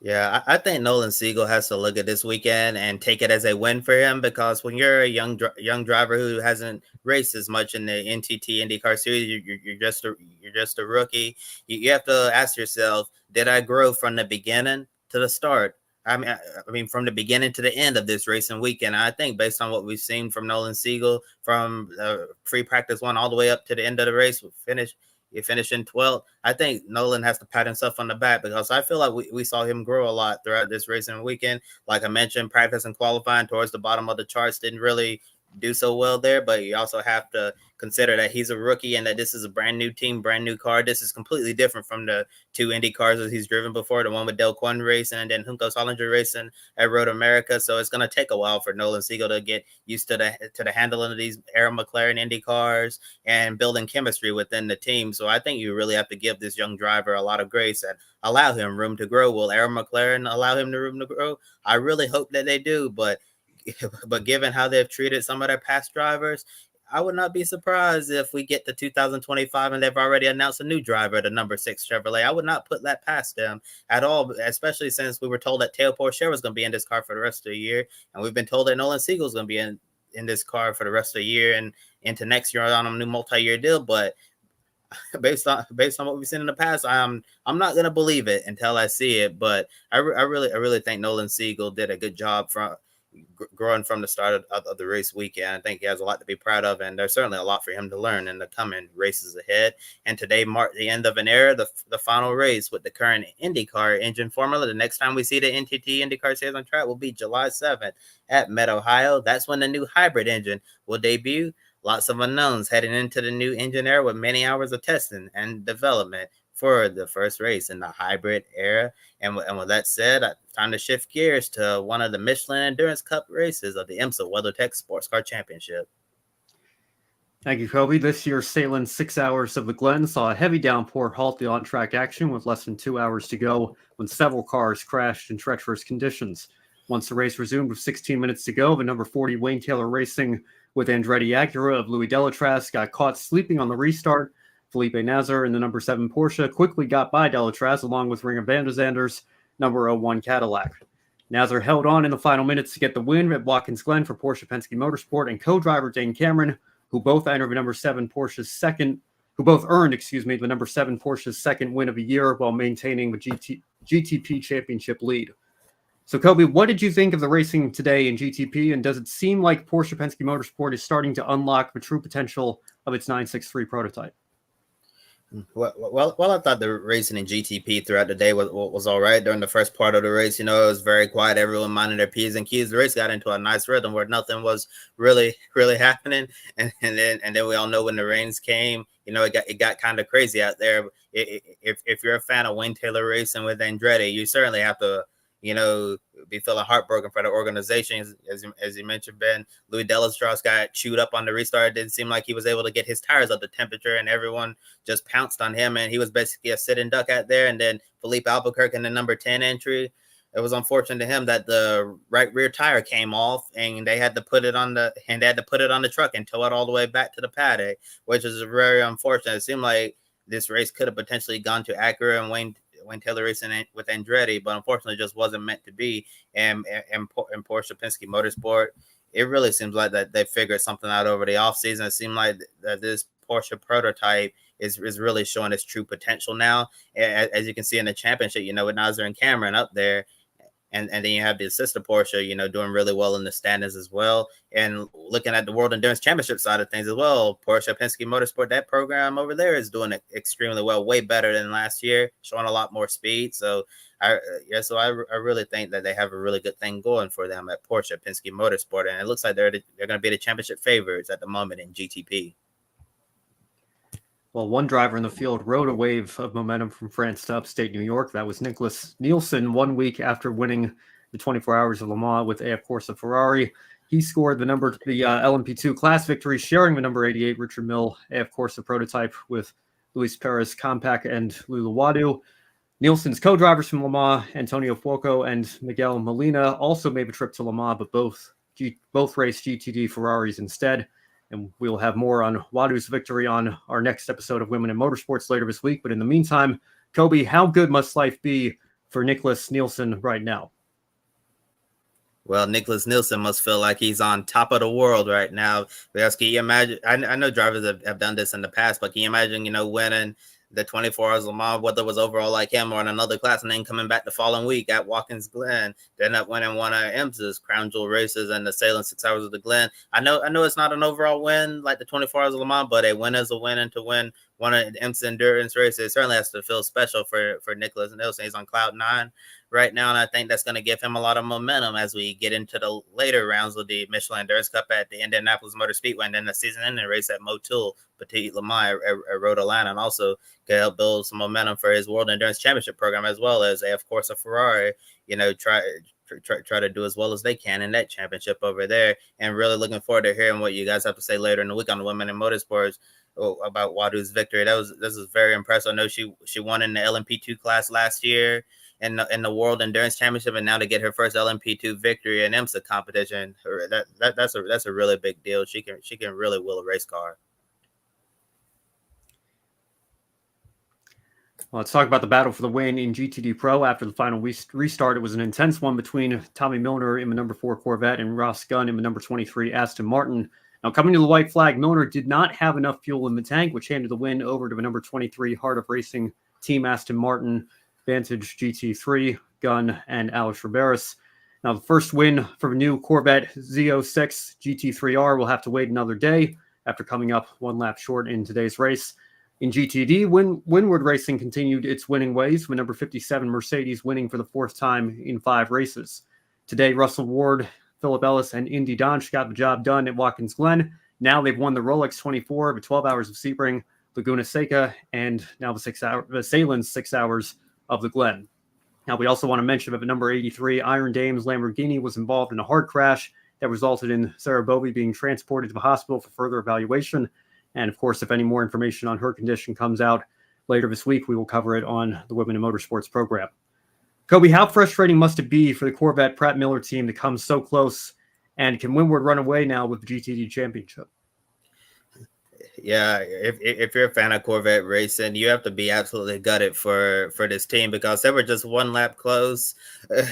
Yeah, I think Nolan Siegel has to look at this weekend and take it as a win for him, because when you're a young driver who hasn't raced as much in the NTT IndyCar Series, you're just a rookie. You have to ask yourself, did I grow from the beginning to the start? I mean, from the beginning to the end of this racing weekend. I think based on what we've seen from Nolan Siegel from free practice 1 all the way up to the end of the race, you finish in 12th. I think Nolan has to pat himself on the back, because I feel like we saw him grow a lot throughout this racing weekend. Like I mentioned, practice and qualifying towards the bottom of the charts didn't really do so well there, but you also have to consider that he's a rookie and that this is a brand new team, brand new car. This is completely different from the 2 Indy cars that he's driven before, the one with Del Quinn racing and then Junko Solinger racing at Road America. So it's going to take a while for Nolan Siegel to get used to the handling of these Era McLaren Indy cars and building chemistry within the team. So I think you really have to give this young driver a lot of grace and allow him room to grow. Will Era McLaren allow him the room to grow? I really hope that they do, but given how they've treated some of their past drivers, I would not be surprised if we get to 2025 and they've already announced a new driver, the number 6 Chevrolet. I would not put that past them at all, especially since we were told that Theo Porcher was going to be in this car for the rest of the year. And we've been told that Nolan Siegel is going to be in this car for the rest of the year and into next year on a new multi-year deal. But based on what we've seen in the past, I'm not going to believe it until I see it. But I really think Nolan Siegel did a good job growing from the start of the race weekend. I think he has a lot to be proud of, and there's certainly a lot for him to learn in the coming races ahead. And today marked the end of an era, the final race with the current IndyCar engine formula. The next time we see the NTT IndyCar Series on track will be July 7th at Mid-Ohio. That's when the new hybrid engine will debut. Lots of unknowns heading into the new engine era with many hours of testing and development for the first race in the hybrid era. And with that said, time to shift gears to one of the Michelin Endurance Cup races of the IMSA WeatherTech Sports Car Championship. Thank you, Kobe. This year's Salem 6 Hours of the Glen saw a heavy downpour halt the on-track action with less than 2 hours to go when several cars crashed in treacherous conditions. Once the race resumed with 16 minutes to go, the number 40 Wayne Taylor Racing with Andretti Acura of Louis Delatraz got caught sleeping on the restart. Felipe Nasr in the number 7 Porsche quickly got by Delatraz along with Ringer van der Zander's number 01 Cadillac. Nasr held on in the final minutes to get the win at Watkins Glen for Porsche Penske Motorsport, and co-driver Dane Cameron, who both earned the number 7 Porsche's second win of the year while maintaining the GTP championship lead. So, Kobe, what did you think of the racing today in GTP, and does it seem like Porsche Penske Motorsport is starting to unlock the true potential of its 963 prototype? Well, I thought the racing in GTP throughout the day was all right. During the first part of the race, it was very quiet. Everyone minding their P's and Q's. The race got into a nice rhythm where nothing was really happening. And then we all know when the rains came, it got kind of crazy out there. If you're a fan of Wayne Taylor Racing with Andretti, you certainly have to, be feeling heartbroken for the organization. As you mentioned, Ben, Louis Delatraz got chewed up on the restart. It didn't seem like he was able to get his tires up to temperature, and everyone just pounced on him, and he was basically a sitting duck out there. And then Felipe Albuquerque in the number 10 entry, it was unfortunate to him that the right rear tire came off, and they had to put it on the truck and tow it all the way back to the paddock, which is very unfortunate. It seemed like this race could have potentially gone to Acura and Wayne Taylor Racing with Andretti, but unfortunately just wasn't meant to be. And Porsche Penske Motorsport, it really seems like that they figured something out over the offseason. It seemed like that this Porsche prototype is really showing its true potential now. As you can see in the championship, with Nasr and Cameron up there. And then you have the sister Porsche, doing really well in the standings as well. And looking at the World Endurance Championship side of things as well, Porsche Penske Motorsport, that program over there is doing it extremely well, way better than last year, showing a lot more speed. So I really think that they have a really good thing going for them at Porsche Penske Motorsport, and it looks like they're going to be the championship favorites at the moment in GTP. Well, one driver in the field rode a wave of momentum from France to upstate New York. That was Nicholas Nielsen 1 week after winning the 24 Hours of Le Mans with AF Corse Ferrari. He scored the LMP2 class victory, sharing the number 88 Richard Mille AF Corse prototype with Luis Perez Compact and Lula Wadu. Nielsen's co-drivers from Le Mans, Antonio Fuoco and Miguel Molina, also made the trip to Le Mans, but both raced GTD Ferraris instead. And we'll have more on Wadu's victory on our next episode of Women in Motorsports later this week. But in the meantime, Kobe, how good must life be for Nicholas Nielsen right now? Well, Nicholas Nielsen must feel like he's on top of the world right now. Because can you imagine? I know drivers have done this in the past, but can you imagine, winning the 24 Hours of Le Mans, whether it was overall like him or in another class, and then coming back the following week at Watkins Glen, they end up winning one of IMSA's Crown Jewel races and the Sailing 6 Hours of the Glen. I know it's not an overall win like the 24 Hours of Le Mans, but a win is a win, and to win one of the IMSA endurance races, it certainly has to feel special for Nicholas Nielsen. He's on cloud 9 right now, and I think that's going to give him a lot of momentum as we get into the later rounds of the Michelin Endurance Cup at the Indianapolis Motor Speedway, and then the season-ending race at Motul Petit Le Mans at Rhode Island, and also can help build some momentum for his World Endurance Championship program, as well as of course a Ferrari, try to do as well as they can in that championship over there. And really looking forward to hearing what you guys have to say later in the week on the Women in Motorsports about Wadu's victory. This is very impressive. I know she won in the LMP2 class last year in the World Endurance Championship, and now to get her first LMP2 victory in IMSA competition, that's a really big deal. She can really will a race car. Well, let's talk about the battle for the win in GTD Pro. After the final restart, it was an intense one between Tommy Milner in the number 4 Corvette and Ross Gunn in the number 23 Aston Martin. Now, coming to the white flag, Milner did not have enough fuel in the tank, which handed the win over to the number 23 Heart of Racing Team Aston Martin Vantage GT3, Gunn, and Alex Riberas. Now, the first win for the new Corvette Z06 GT3R will have to wait another day after coming up one lap short in today's race. In GTD, Windward Racing continued its winning ways, with number 57 Mercedes winning for the 4th time in 5 races. Today, Russell Ward, Philip Ellis, and Indy Donch got the job done at Watkins Glen. Now they've won the Rolex 24, the 12 Hours of Sebring, Laguna Seca, and now the Salem 6 Hours of the Glen. Now, we also want to mention that the number 83 Iron Dames Lamborghini was involved in a hard crash that resulted in Sarah Bovey being transported to the hospital for further evaluation. And, of course, if any more information on her condition comes out later this week, we will cover it on the Women in Motorsports program. Kobe, how frustrating must it be for the Corvette Pratt Miller team to come so close, and can Windward run away now with the GTD championship? Yeah, if you're a fan of Corvette racing, you have to be absolutely gutted for this team because they were just one lap close,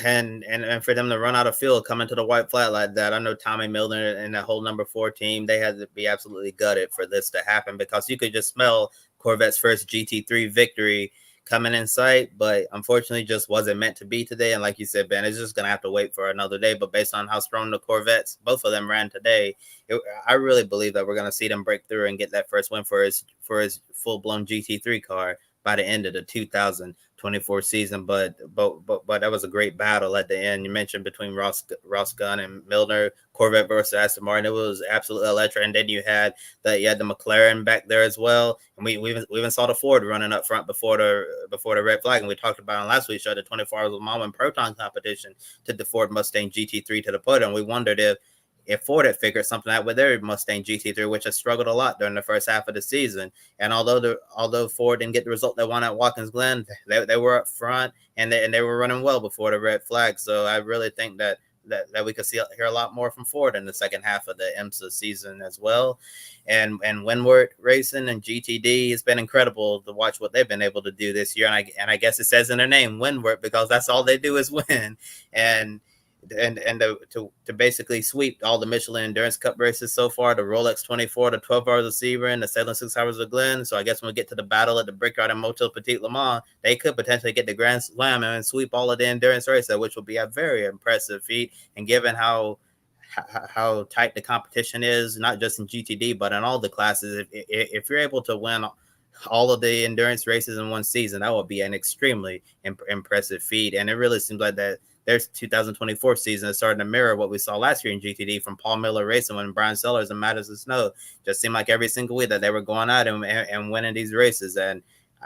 and for them to run out of fuel coming to the white flag like that, I know Tommy Milner and the whole number 4 team, they had to be absolutely gutted for this to happen because you could just smell Corvette's first GT3 victory coming in sight, but unfortunately just wasn't meant to be today. And like you said, Ben, it's just gonna have to wait for another day. But based on how strong the Corvettes, both of them ran today, I really believe that we're gonna see them break through and get that first win for his full-blown GT3 car by the end of the 2024 season. But that was a great battle at the end. You mentioned between Ross Gunn and Milner, Corvette versus Aston Martin. It was absolutely electric. And then you had the McLaren back there as well. And we even saw the Ford running up front before the red flag. And we talked about on last week's show the 24 Hours of Mama and Proton competition took the Ford Mustang GT3 to the podium. We wondered if Ford had figured something out with their Mustang GT3, which has struggled a lot during the first half of the season. And although Ford didn't get the result they wanted at Watkins Glen, they were up front and they were running well before the red flag. So I really think that we could hear a lot more from Ford in the second half of the IMSA season as well. And Windward Racing and GTD, it's been incredible to watch what they've been able to do this year. And I guess it says in their name, Windward, because that's all they do is win. And to basically sweep all the Michelin Endurance Cup races so far, the Rolex 24, the 12 Hours of Sebring, the Salem 6 Hours of Glen. So I guess when we get to the battle at the Brickyard and Motel Petit Le Mans, they could potentially get the Grand Slam and sweep all of the endurance races, which will be a very impressive feat. And given how tight the competition is, not just in GTD, but in all the classes, if you're able to win all of the endurance races in one season, that would be an extremely impressive feat. And it really seems like that their 2024 season is starting to mirror what we saw last year in GTD from Paul Miller Racing when Brian Sellers and Madison Snow just seemed like every single week that they were going out and winning these races. And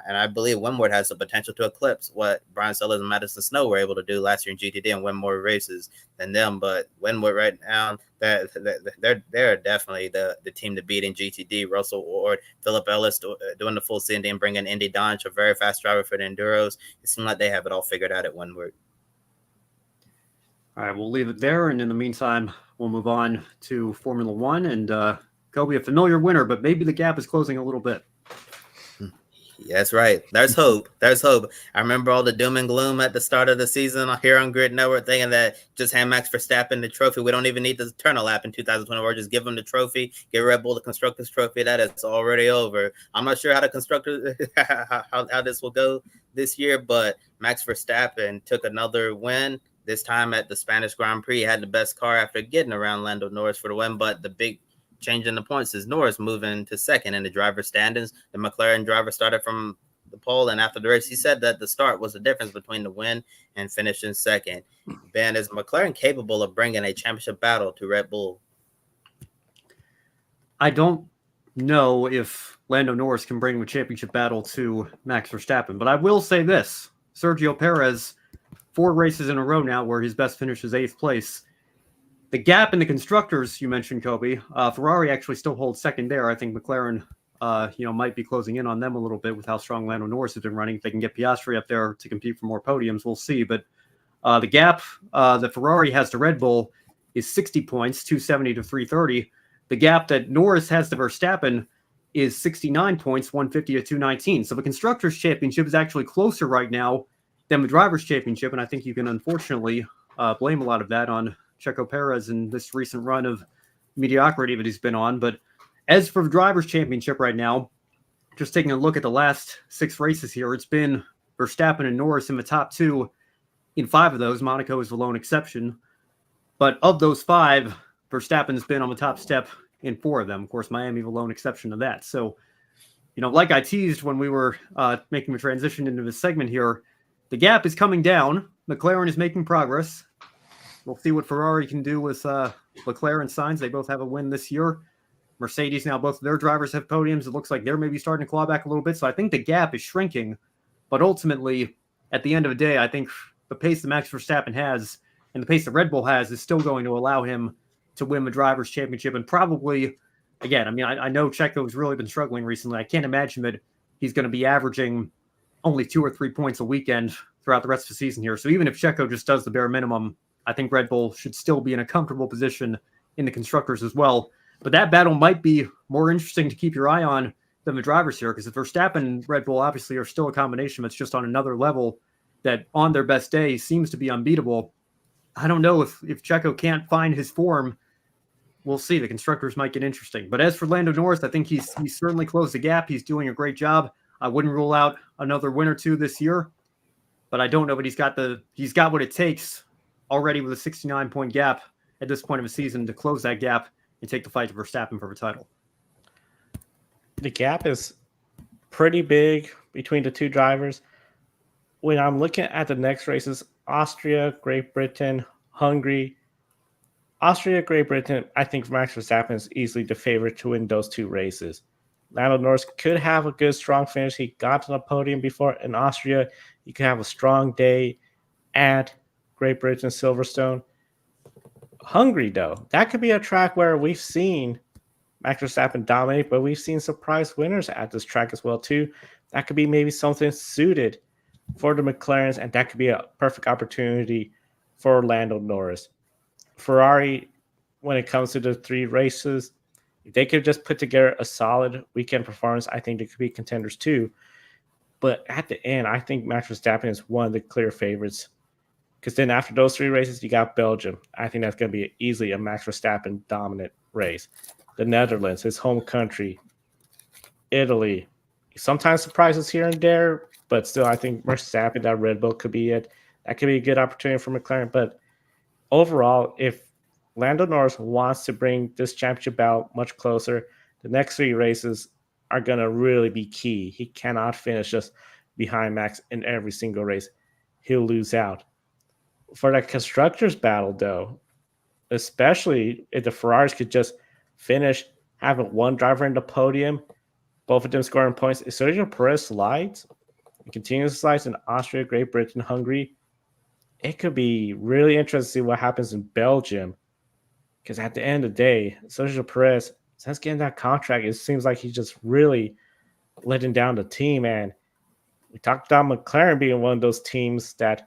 I believe Windward has the potential to eclipse what Brian Sellers and Madison Snow were able to do last year in GTD and win more races than them. But Windward right now, they're definitely the team to beat in GTD. Russell Ward, Philip Ellis doing the full Cindy and bringing Indy Donch, a very fast driver for the Enduros. It seems like they have it all figured out at Windward. All right, we'll leave it there. And in the meantime, we'll move on to Formula One. And Kobe, a familiar winner, but maybe the gap is closing a little bit. Yeah, that's right. There's hope. There's hope. I remember all the doom and gloom at the start of the season here on Grid Network thinking that just hand Max Verstappen the trophy. We don't even need to turn a lap in 2024. Just give him the trophy. Give Red Bull the Constructors Trophy. That is already over. I'm not sure how the Constructors how this will go this year, but Max Verstappen took another win. This time at the Spanish Grand Prix, he had the best car after getting around Lando Norris for the win, but the big change in the points is Norris moving to second in the driver's standings. The McLaren driver started from the pole, and after the race, he said that the start was the difference between the win and finishing second. Ben, is McLaren capable of bringing a championship battle to Red Bull? I don't know if Lando Norris can bring the championship battle to Max Verstappen, but I will say this. Sergio Perez, 4 races in a row now where his best finish is 8th place. The gap in the constructors you mentioned, Kobe, Ferrari actually still holds second there. I think McLaren, might be closing in on them a little bit with how strong Lando Norris has been running. If they can get Piastri up there to compete for more podiums, we'll see. But the gap that Ferrari has to Red Bull is 60 points, 270 to 330. The gap that Norris has to Verstappen is 69 points, 150 to 219. So the constructors championship is actually closer right now than the drivers championship. And I think you can unfortunately blame a lot of that on Checo Perez in this recent run of mediocrity that he's been on. But as for the drivers' championship right now, just taking a look at the last 6 races here, it's been Verstappen and Norris in the top 2 in 5 of those. Monaco is the lone exception. But of those 5, Verstappen's been on the top step in 4 of them. Of course, Miami the lone exception to that. So, like I teased when we were making the transition into this segment here, the gap is coming down. McLaren is making progress. We'll see what Ferrari can do with Leclerc and Sainz. They both have a win this year. Mercedes now, both of their drivers have podiums. It looks like they're maybe starting to claw back a little bit. So I think the gap is shrinking. But ultimately, at the end of the day, I think the pace that Max Verstappen has and the pace that Red Bull has is still going to allow him to win the drivers' championship. And probably, again, I know Checo's really been struggling recently. I can't imagine that he's going to be averaging only 2 or 3 points a weekend throughout the rest of the season here. So even if Checo just does the bare minimum, I think Red Bull should still be in a comfortable position in the constructors as well. But that battle might be more interesting to keep your eye on than the drivers here, because if Verstappen and Red Bull obviously are still a combination that's just on another level that on their best day seems to be unbeatable. I don't know if Checo can't find his form. We'll see. The constructors might get interesting. But as for Lando Norris, I think he's certainly closed the gap. He's doing a great job. I wouldn't rule out another win or two this year, but I don't know. But he's got what it takes already with a 69-point gap at this point of the season to close that gap and take the fight to Verstappen for the title. The gap is pretty big between the two drivers. When I'm looking at the next races, Austria, Great Britain, Hungary. Austria, Great Britain, I think Max Verstappen is easily the favorite to win those two races. Lando Norris could have a good, strong finish. He got to the podium before in Austria. He could have a strong day at Great Britain, Silverstone. Hungary, though, that could be a track where we've seen Max Verstappen dominate, but we've seen surprise winners at this track as well, too. That could be maybe something suited for the McLarens, and that could be a perfect opportunity for Lando Norris. Ferrari, when it comes to the three races, if they could just put together a solid weekend performance, I think they could be contenders too. But at the end, I think Max Verstappen is one of the clear favorites. Because then after those three races, you got Belgium. I think that's going to be easily a Max Verstappen dominant race. The Netherlands, his home country. Italy. Sometimes surprises here and there, but still I think Verstappen, that Red Bull could be it. That could be a good opportunity for McLaren. But overall, if Lando Norris wants to bring this championship out much closer, the next three races are going to really be key. He cannot finish just behind Max in every single race. He'll lose out. For that constructors battle, though, especially if the Ferraris could just finish having one driver in the podium, both of them scoring points. If Sergio Perez slides, and continues to slide in Austria, Great Britain, Hungary, it could be really interesting to see what happens in Belgium. Because at the end of the day, Sergio Perez, since getting that contract, it seems like he's just really letting down the team. And we talked about McLaren being one of those teams that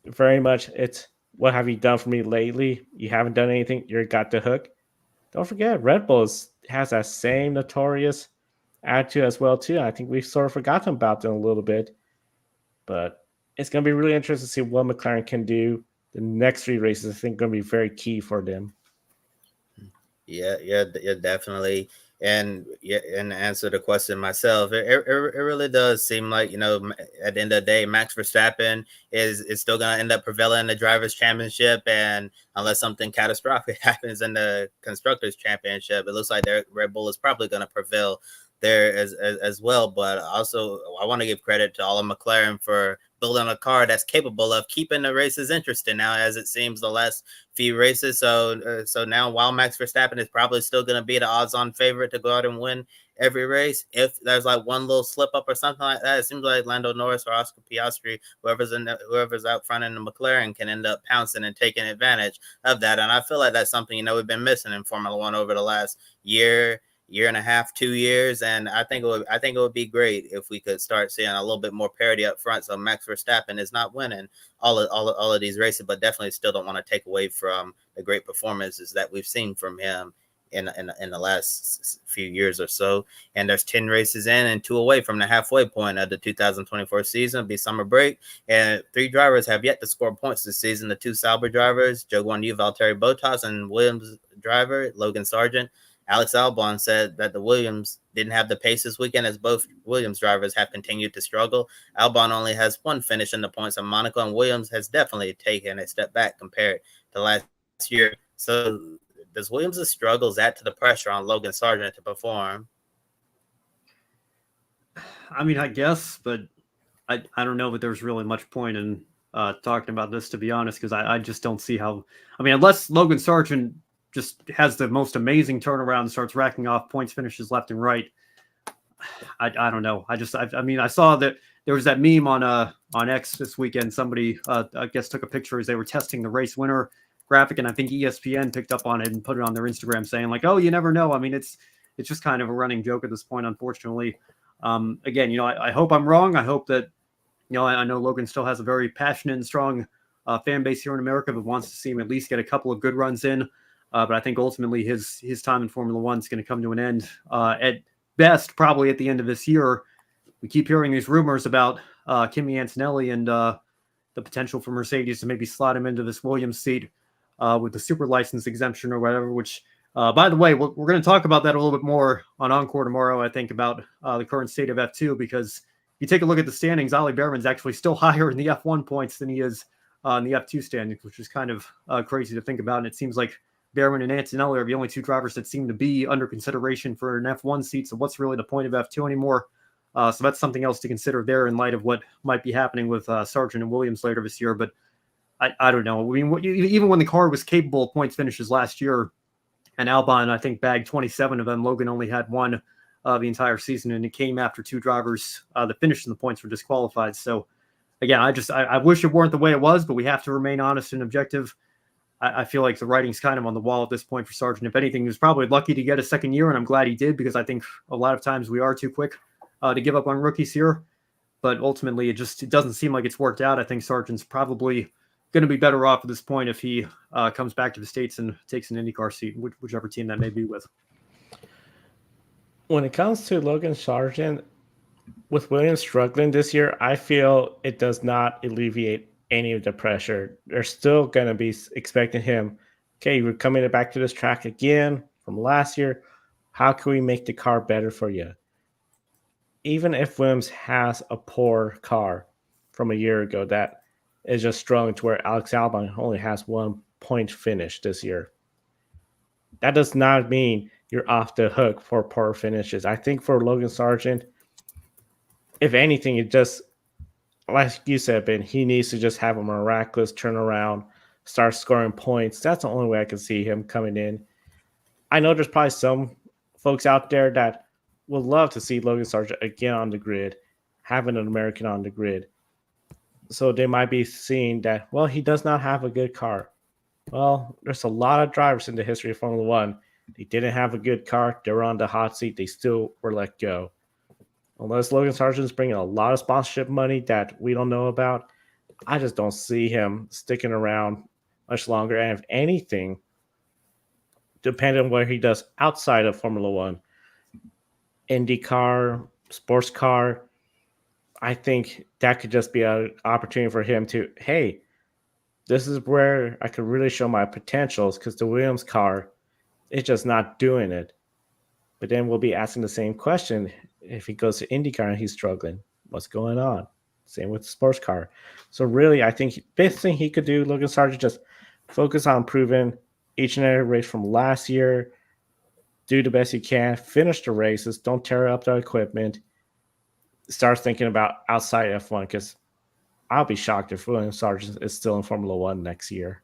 very much it's, what have you done for me lately? You haven't done anything. You're got the hook. Don't forget, Red Bull has that same notorious attitude as well, too. I think we've sort of forgotten about them a little bit. But it's going to be really interesting to see what McLaren can do. The next three races, I think, are going to be very key for them. Yeah, definitely. And and to answer the question myself, it really does seem like, at the end of the day, Max Verstappen is still going to end up prevailing in the Drivers' Championship, and unless something catastrophic happens in the Constructors' Championship, it looks like their Red Bull is probably going to prevail there as well. But also, I want to give credit to all of McLaren for building a car that's capable of keeping the races interesting now, as it seems the last few races. So now, while Max Verstappen is probably still going to be the odds-on favorite to go out and win every race, if there's like one little slip up or something like that, it seems like Lando Norris or Oscar Piastri, whoever's out front in the McLaren, can end up pouncing and taking advantage of that. And I feel like that's something we've been missing in Formula One over the last year and a half, 2 years, and I think it would be great if we could start seeing a little bit more parity up front. So Max Verstappen is not winning all of these races, but definitely still don't want to take away from the great performances that we've seen from him in the last few years or so. And there's 10 races in and 2 away from the halfway point of the 2024 season. It'll be summer break, and 3 drivers have yet to score points this season. The 2 Sauber drivers, Joe Guanyu, Valtteri Bottas, and Williams driver Logan Sargent. Alex Albon said that the Williams didn't have the pace this weekend, as both Williams drivers have continued to struggle. Albon only has 1 finish in the points in Monaco, and Williams has definitely taken a step back compared to last year. So does Williams' struggles add to the pressure on Logan Sargent to perform? I mean, I guess, but I don't know that there's really much point in talking about this, to be honest, because I just don't see how. I mean, unless Logan Sargent just has the most amazing turnaround and starts racking off points finishes left and right. I don't know. I mean, I saw that there was that meme on X this weekend. Somebody, I guess, took a picture as they were testing the race winner graphic, and I think ESPN picked up on it and put it on their Instagram saying like, oh, you never know. I mean, it's just kind of a running joke at this point, unfortunately. Again, I hope I'm wrong. I hope that, I know Logan still has a very passionate and strong fan base here in America that wants to see him at least get a couple of good runs in. But I think ultimately his time in Formula One is going to come to an end at best, probably at the end of this year. We keep hearing these rumors about Kimi Antonelli and the potential for Mercedes to maybe slot him into this Williams seat with the super license exemption or whatever, which, by the way, we're going to talk about that a little bit more on Encore tomorrow, I think, about the current state of F2, because if you take a look at the standings, Ollie Behrman's actually still higher in the F1 points than he is in the F2 standings, which is kind of crazy to think about. And it seems like Behrman and Antonelli are the only two drivers that seem to be under consideration for an F1 seat. So what's really the point of F2 anymore? So that's something else to consider there in light of what might be happening with Sargent and Williams later this year. But I don't know. I mean, even when the car was capable of points finishes last year, and Albon, I think, bagged 27 of them, Logan only had one the entire season, and it came after two drivers that finished in the points were disqualified. So, again, I wish it weren't the way it was, but we have to remain honest and objective. I feel like the writing's kind of on the wall at this point for Sargent. If anything, he was probably lucky to get a second year, and I'm glad he did, because I think a lot of times we are too quick to give up on rookies here. But ultimately, it doesn't seem like it's worked out. I think Sargent's probably going to be better off at this point if he comes back to the States and takes an IndyCar seat, whichever team that may be with. When it comes to Logan Sargent, with Williams struggling this year, I feel it does not alleviate any of the pressure. They're still going to be expecting him, okay, we're coming back to this track again from last year. How can we make the car better for you? Even if Williams has a poor car from a year ago that is just struggling to where Alex Albon only has 1 point finish this year, that does not mean you're off the hook for poor finishes. I think for Logan Sargent, if anything, it just, like you said, Ben, he needs to just have a miraculous turnaround, start scoring points. That's the only way I can see him coming in. I know there's probably some folks out there that would love to see Logan Sargent again on the grid, having an American on the grid. So they might be seeing that, well, he does not have a good car. Well, there's a lot of drivers in the history of Formula One. They didn't have a good car. They were on the hot seat. They still were let go. Unless Logan Sargent's bringing a lot of sponsorship money that we don't know about, I just don't see him sticking around much longer. And if anything, depending on what he does outside of Formula One, IndyCar, sports car, I think that could just be an opportunity for him to, hey, this is where I could really show my potentials, because the Williams car is just not doing it. But then we'll be asking the same question if he goes to IndyCar and he's struggling. What's going on? Same with the sports car. So really, I think the best thing he could do, Logan Sargent, just focus on improving each and every race from last year. Do the best you can. Finish the races. Don't tear up the equipment. Start thinking about outside F1, because I'll be shocked if William Sargent is still in Formula One next year.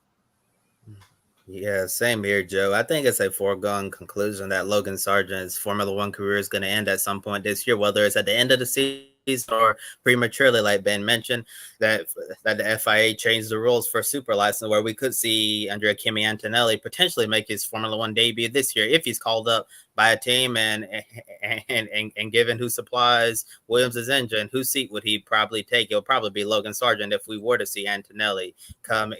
Yeah, same here, Joe. I think it's a foregone conclusion that Logan Sargent's Formula One career is going to end at some point this year, whether it's at the end of the season or prematurely, like Ben mentioned, that the FIA changed the rules for super license, where we could see Andrea Kimi Antonelli potentially make his Formula One debut this year if he's called up by a team and given who supplies Williams' engine, whose seat would he probably take? It'll probably be Logan Sargent if we were to see Antonelli come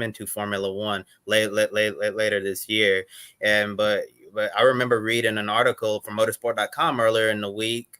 into Formula One later this year. But I remember reading an article from motorsport.com earlier in the week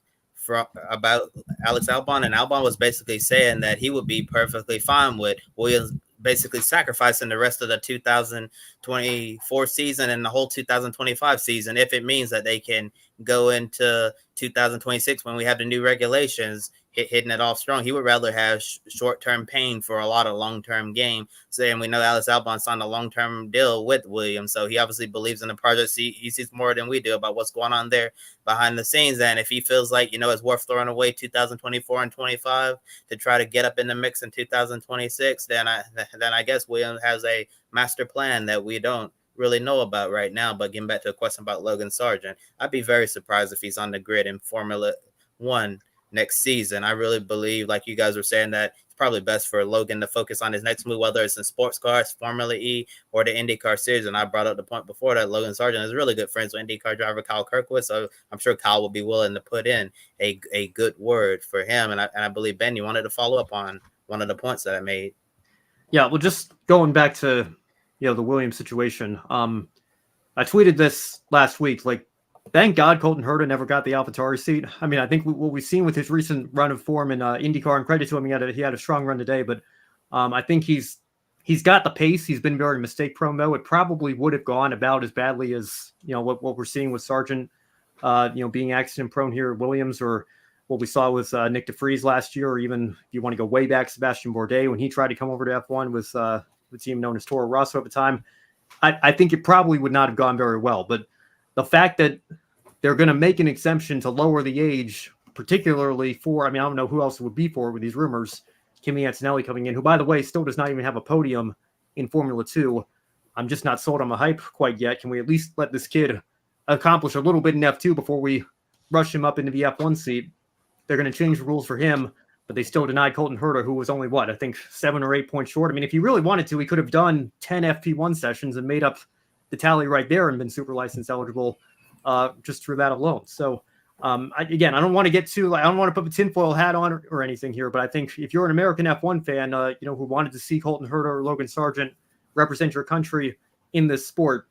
about Alex Albon, and Albon was basically saying that he would be perfectly fine with Williams basically sacrificing the rest of the 2024 season and the whole 2025 season if it means that they can go into 2026 when we have the new regulations hitting it off strong. He would rather have short-term pain for a lot of long-term gain. So, and we know Alex Albon signed a long-term deal with Williams, so he obviously believes in the project. He sees more than we do about what's going on there behind the scenes. And if he feels like, it's worth throwing away 2024 and 25 to try to get up in the mix in 2026, then I guess Williams has a master plan that we don't really know about right now. But getting back to a question about Logan Sargent, I'd be very surprised if he's on the grid in Formula One next season. I really believe, like you guys were saying, that he's probably best for Logan to focus on his next move, whether it's in sports cars, Formula E, or the IndyCar Series. And I brought up the point before that Logan Sargent is really good friends with IndyCar driver Kyle Kirkwood, so I'm sure Kyle will be willing to put in a good word for him. And I believe, Ben, you wanted to follow up on one of the points that I made. Yeah, well, just going back to the Williams situation. I tweeted this last week. Like, thank God Colton Herta never got the AlphaTauri seat. I mean, I think what we've seen with his recent run of form in IndyCar, and credit to him, he had a strong run today. But I think he's got the pace. He's been very mistake prone though. It probably would have gone about as badly as what we're seeing with Sargent, being accident prone here at Williams, or what we saw with Nick DeFries last year, or even if you want to go way back, Sebastian Bourdais when he tried to come over to F1 with the team known as Toro Rosso at the time. I think it probably would not have gone very well. But the fact that they're going to make an exemption to lower the age, particularly for, I don't know who else it would be for with these rumors, Kimi Antonelli coming in, who, by the way, still does not even have a podium in Formula 2. I'm just not sold on the hype quite yet. Can we at least let this kid accomplish a little bit in F2 before we rush him up into the F1 seat? They're going to change the rules for him, but they still denied Colton Herta, who was only, I think 7 or 8 points short. I mean, if he really wanted to, he could have done 10 FP1 sessions and made up the tally right there and been super license eligible just through that alone. So, I don't want to get too, I don't want to put the tinfoil hat on or anything here, but I think if you're an American F1 fan, who wanted to see Colton Herta or Logan Sargent represent your country in this sport,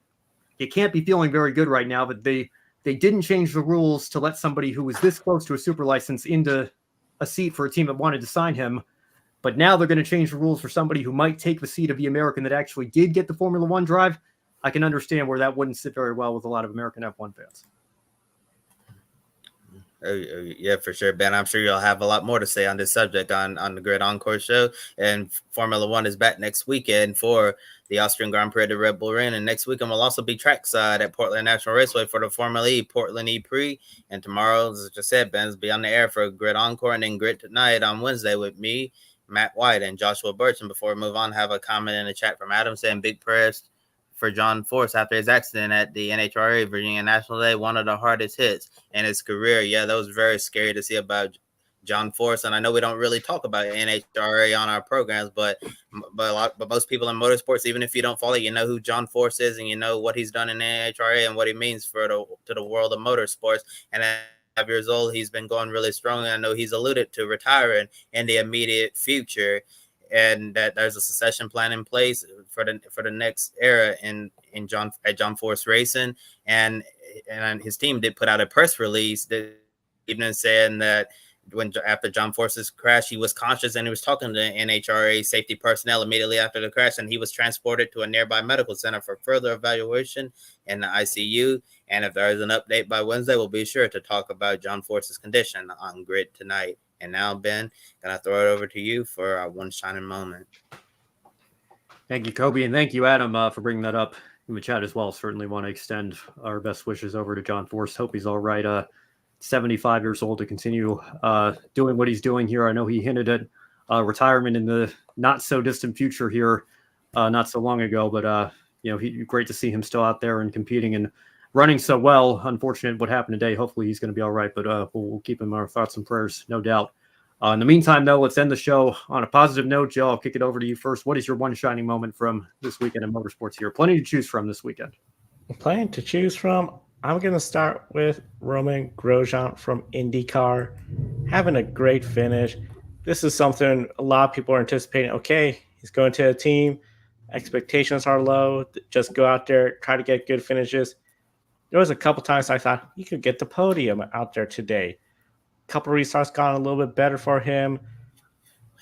you can't be feeling very good right now. But they didn't change the rules to let somebody who was this close to a super license into a seat for a team that wanted to sign him. But now they're going to change the rules for somebody who might take the seat of the American that actually did get the Formula One drive. I can understand where that wouldn't sit very well with a lot of American F1 fans. Yeah, for sure, Ben. I'm sure you'll have a lot more to say on this subject on the Grid Encore show. And Formula One is back next weekend for the Austrian Grand Prix at the Red Bull Ring. And next weekend will also be trackside at Portland National Raceway for the Formula E, Portland E-Prix. And tomorrow, as I just said, Ben's be on the air for Grid Encore, and then Grid Tonight on Wednesday with me, Matt White, and Joshua Birch. And before we move on, have a comment in the chat from Adam saying big prayers for John Force after his accident at the NHRA Virginia National Day, one of the hardest hits in his career. Yeah, that was very scary to see about John Force. And I know we don't really talk about NHRA on our programs, but most people in motorsports, even if you don't follow, you know who John Force is, and you know what he's done in NHRA and what he means to the world of motorsports. And at 5 years old, he's been going really strong. And I know he's alluded to retiring in the immediate future, and that there's a succession plan in place for the next era at John Force Racing, and his team did put out a press release that evening saying that after John Force's crash, he was conscious and he was talking to NHRA safety personnel immediately after the crash, and he was transported to a nearby medical center for further evaluation in the ICU. And if there is an update by Wednesday, we'll be sure to talk about John Force's condition on Grid Tonight. And now, Ben, gonna throw it over to you for our one shining moment. Thank you, Kobe, and thank you, Adam, for bringing that up in the chat as well. Certainly want to extend our best wishes over to John Force. Hope he's all right. 75 years old to continue doing what he's doing here. I know he hinted at retirement in the not so distant future here, not so long ago. But great to see him still out there and competing and running so well. Unfortunate what happened today. Hopefully he's going to be all right, but we'll keep him in our thoughts and prayers, no doubt. In the meantime, though, let's end the show on a positive note. Joe, I'll kick it over to you first. What is your one shining moment from this weekend in motorsports here? Plenty to choose from this weekend. Plenty to choose from. I'm going to start with Romain Grosjean from IndyCar, having a great finish. This is something a lot of people are anticipating. Okay, he's going to a team. Expectations are low. Just go out there, try to get good finishes. There was a couple times I thought he could get the podium out there today. A couple restarts gone a little bit better for him.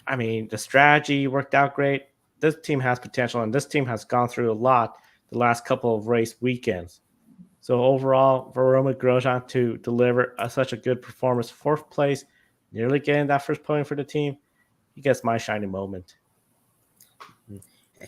I mean, the strategy worked out great. This team has potential, and this team has gone through a lot the last couple of race weekends. So overall, for Romain Grosjean to deliver such a good performance, 4th place, nearly getting that first podium for the team, he gets my shining moment.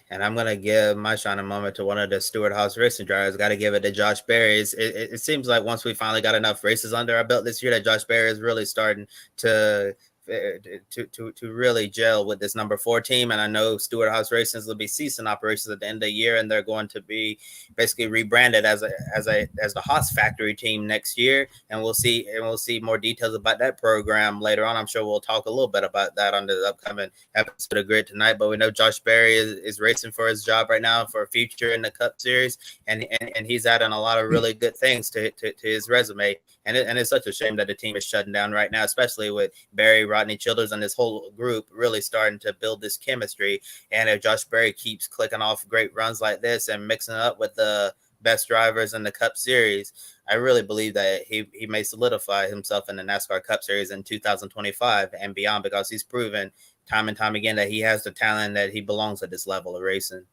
And I'm going to give my shining moment to one of the Stewart Haas racing drivers. Got to give it to Josh Berry. It seems like once we finally got enough races under our belt this year, that Josh Berry is really starting to to really gel with this number 4 team. And I know Stewart Haas Racing will be ceasing operations at the end of the year, and they're going to be basically rebranded as the Haas factory team next year. And we'll see more details about that program later on. I'm sure we'll talk a little bit about that on the upcoming episode of Grid Tonight. But we know Josh Berry is racing for his job right now for a future in the Cup Series, and he's adding a lot of really good things to his resume. And it's such a shame that the team is shutting down right now, especially with Barry, Rodney Childers, and this whole group really starting to build this chemistry. And if Josh Berry keeps clicking off great runs like this and mixing it up with the best drivers in the Cup Series, I really believe that he may solidify himself in the NASCAR Cup Series in 2025 and beyond, because he's proven time and time again that he has the talent, that he belongs at this level of racing.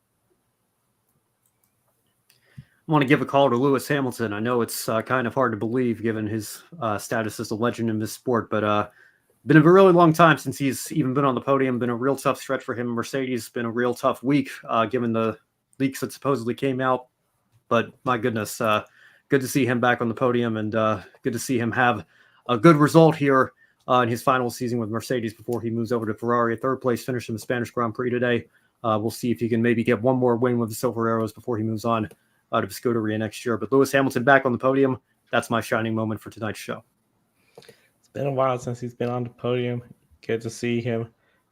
I want to give a call to Lewis Hamilton. I know it's kind of hard to believe given his status as a legend in this sport, but been a really long time since he's even been on the podium. Been a real tough stretch for him. Mercedes been a real tough week given the leaks that supposedly came out. But my goodness, good to see him back on the podium, and good to see him have a good result here in his final season with Mercedes before he moves over to Ferrari. A third place finish in the Spanish Grand Prix today. We'll see if he can maybe get one more win with the Silver Arrows before he moves on out of Scuderia next year. But Lewis Hamilton back on the podium. That's my shining moment for tonight's show. It's been a while since he's been on the podium. Good to see him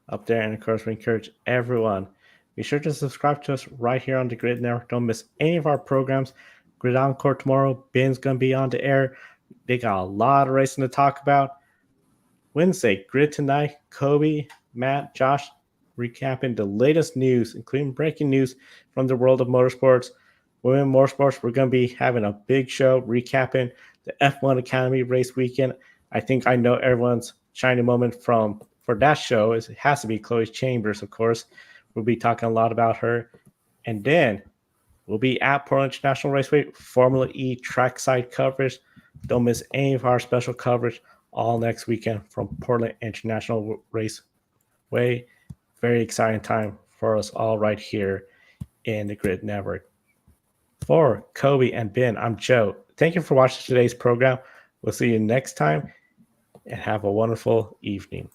up there. And of course, we encourage everyone, be sure to subscribe to us right here on the Grid Network. Don't miss any of our programs. Grid Encore tomorrow. Ben's going to be on the air. They got a lot of racing to talk about. Wednesday, Grid Tonight. Kobe, Matt, Josh, recapping the latest news, including breaking news from the world of motorsports. Women Motorsports, we're going to be having a big show recapping the F1 Academy race weekend. I think I know everyone's shining moment for that show. It has to be Chloe Chambers, of course. We'll be talking a lot about her. And then we'll be at Portland International Raceway, Formula E trackside coverage. Don't miss any of our special coverage all next weekend from Portland International Raceway. Very exciting time for us all right here in the Grid Network. For Kobe and Ben, I'm Joe. Thank you for watching today's program. We'll see you next time, and have a wonderful evening.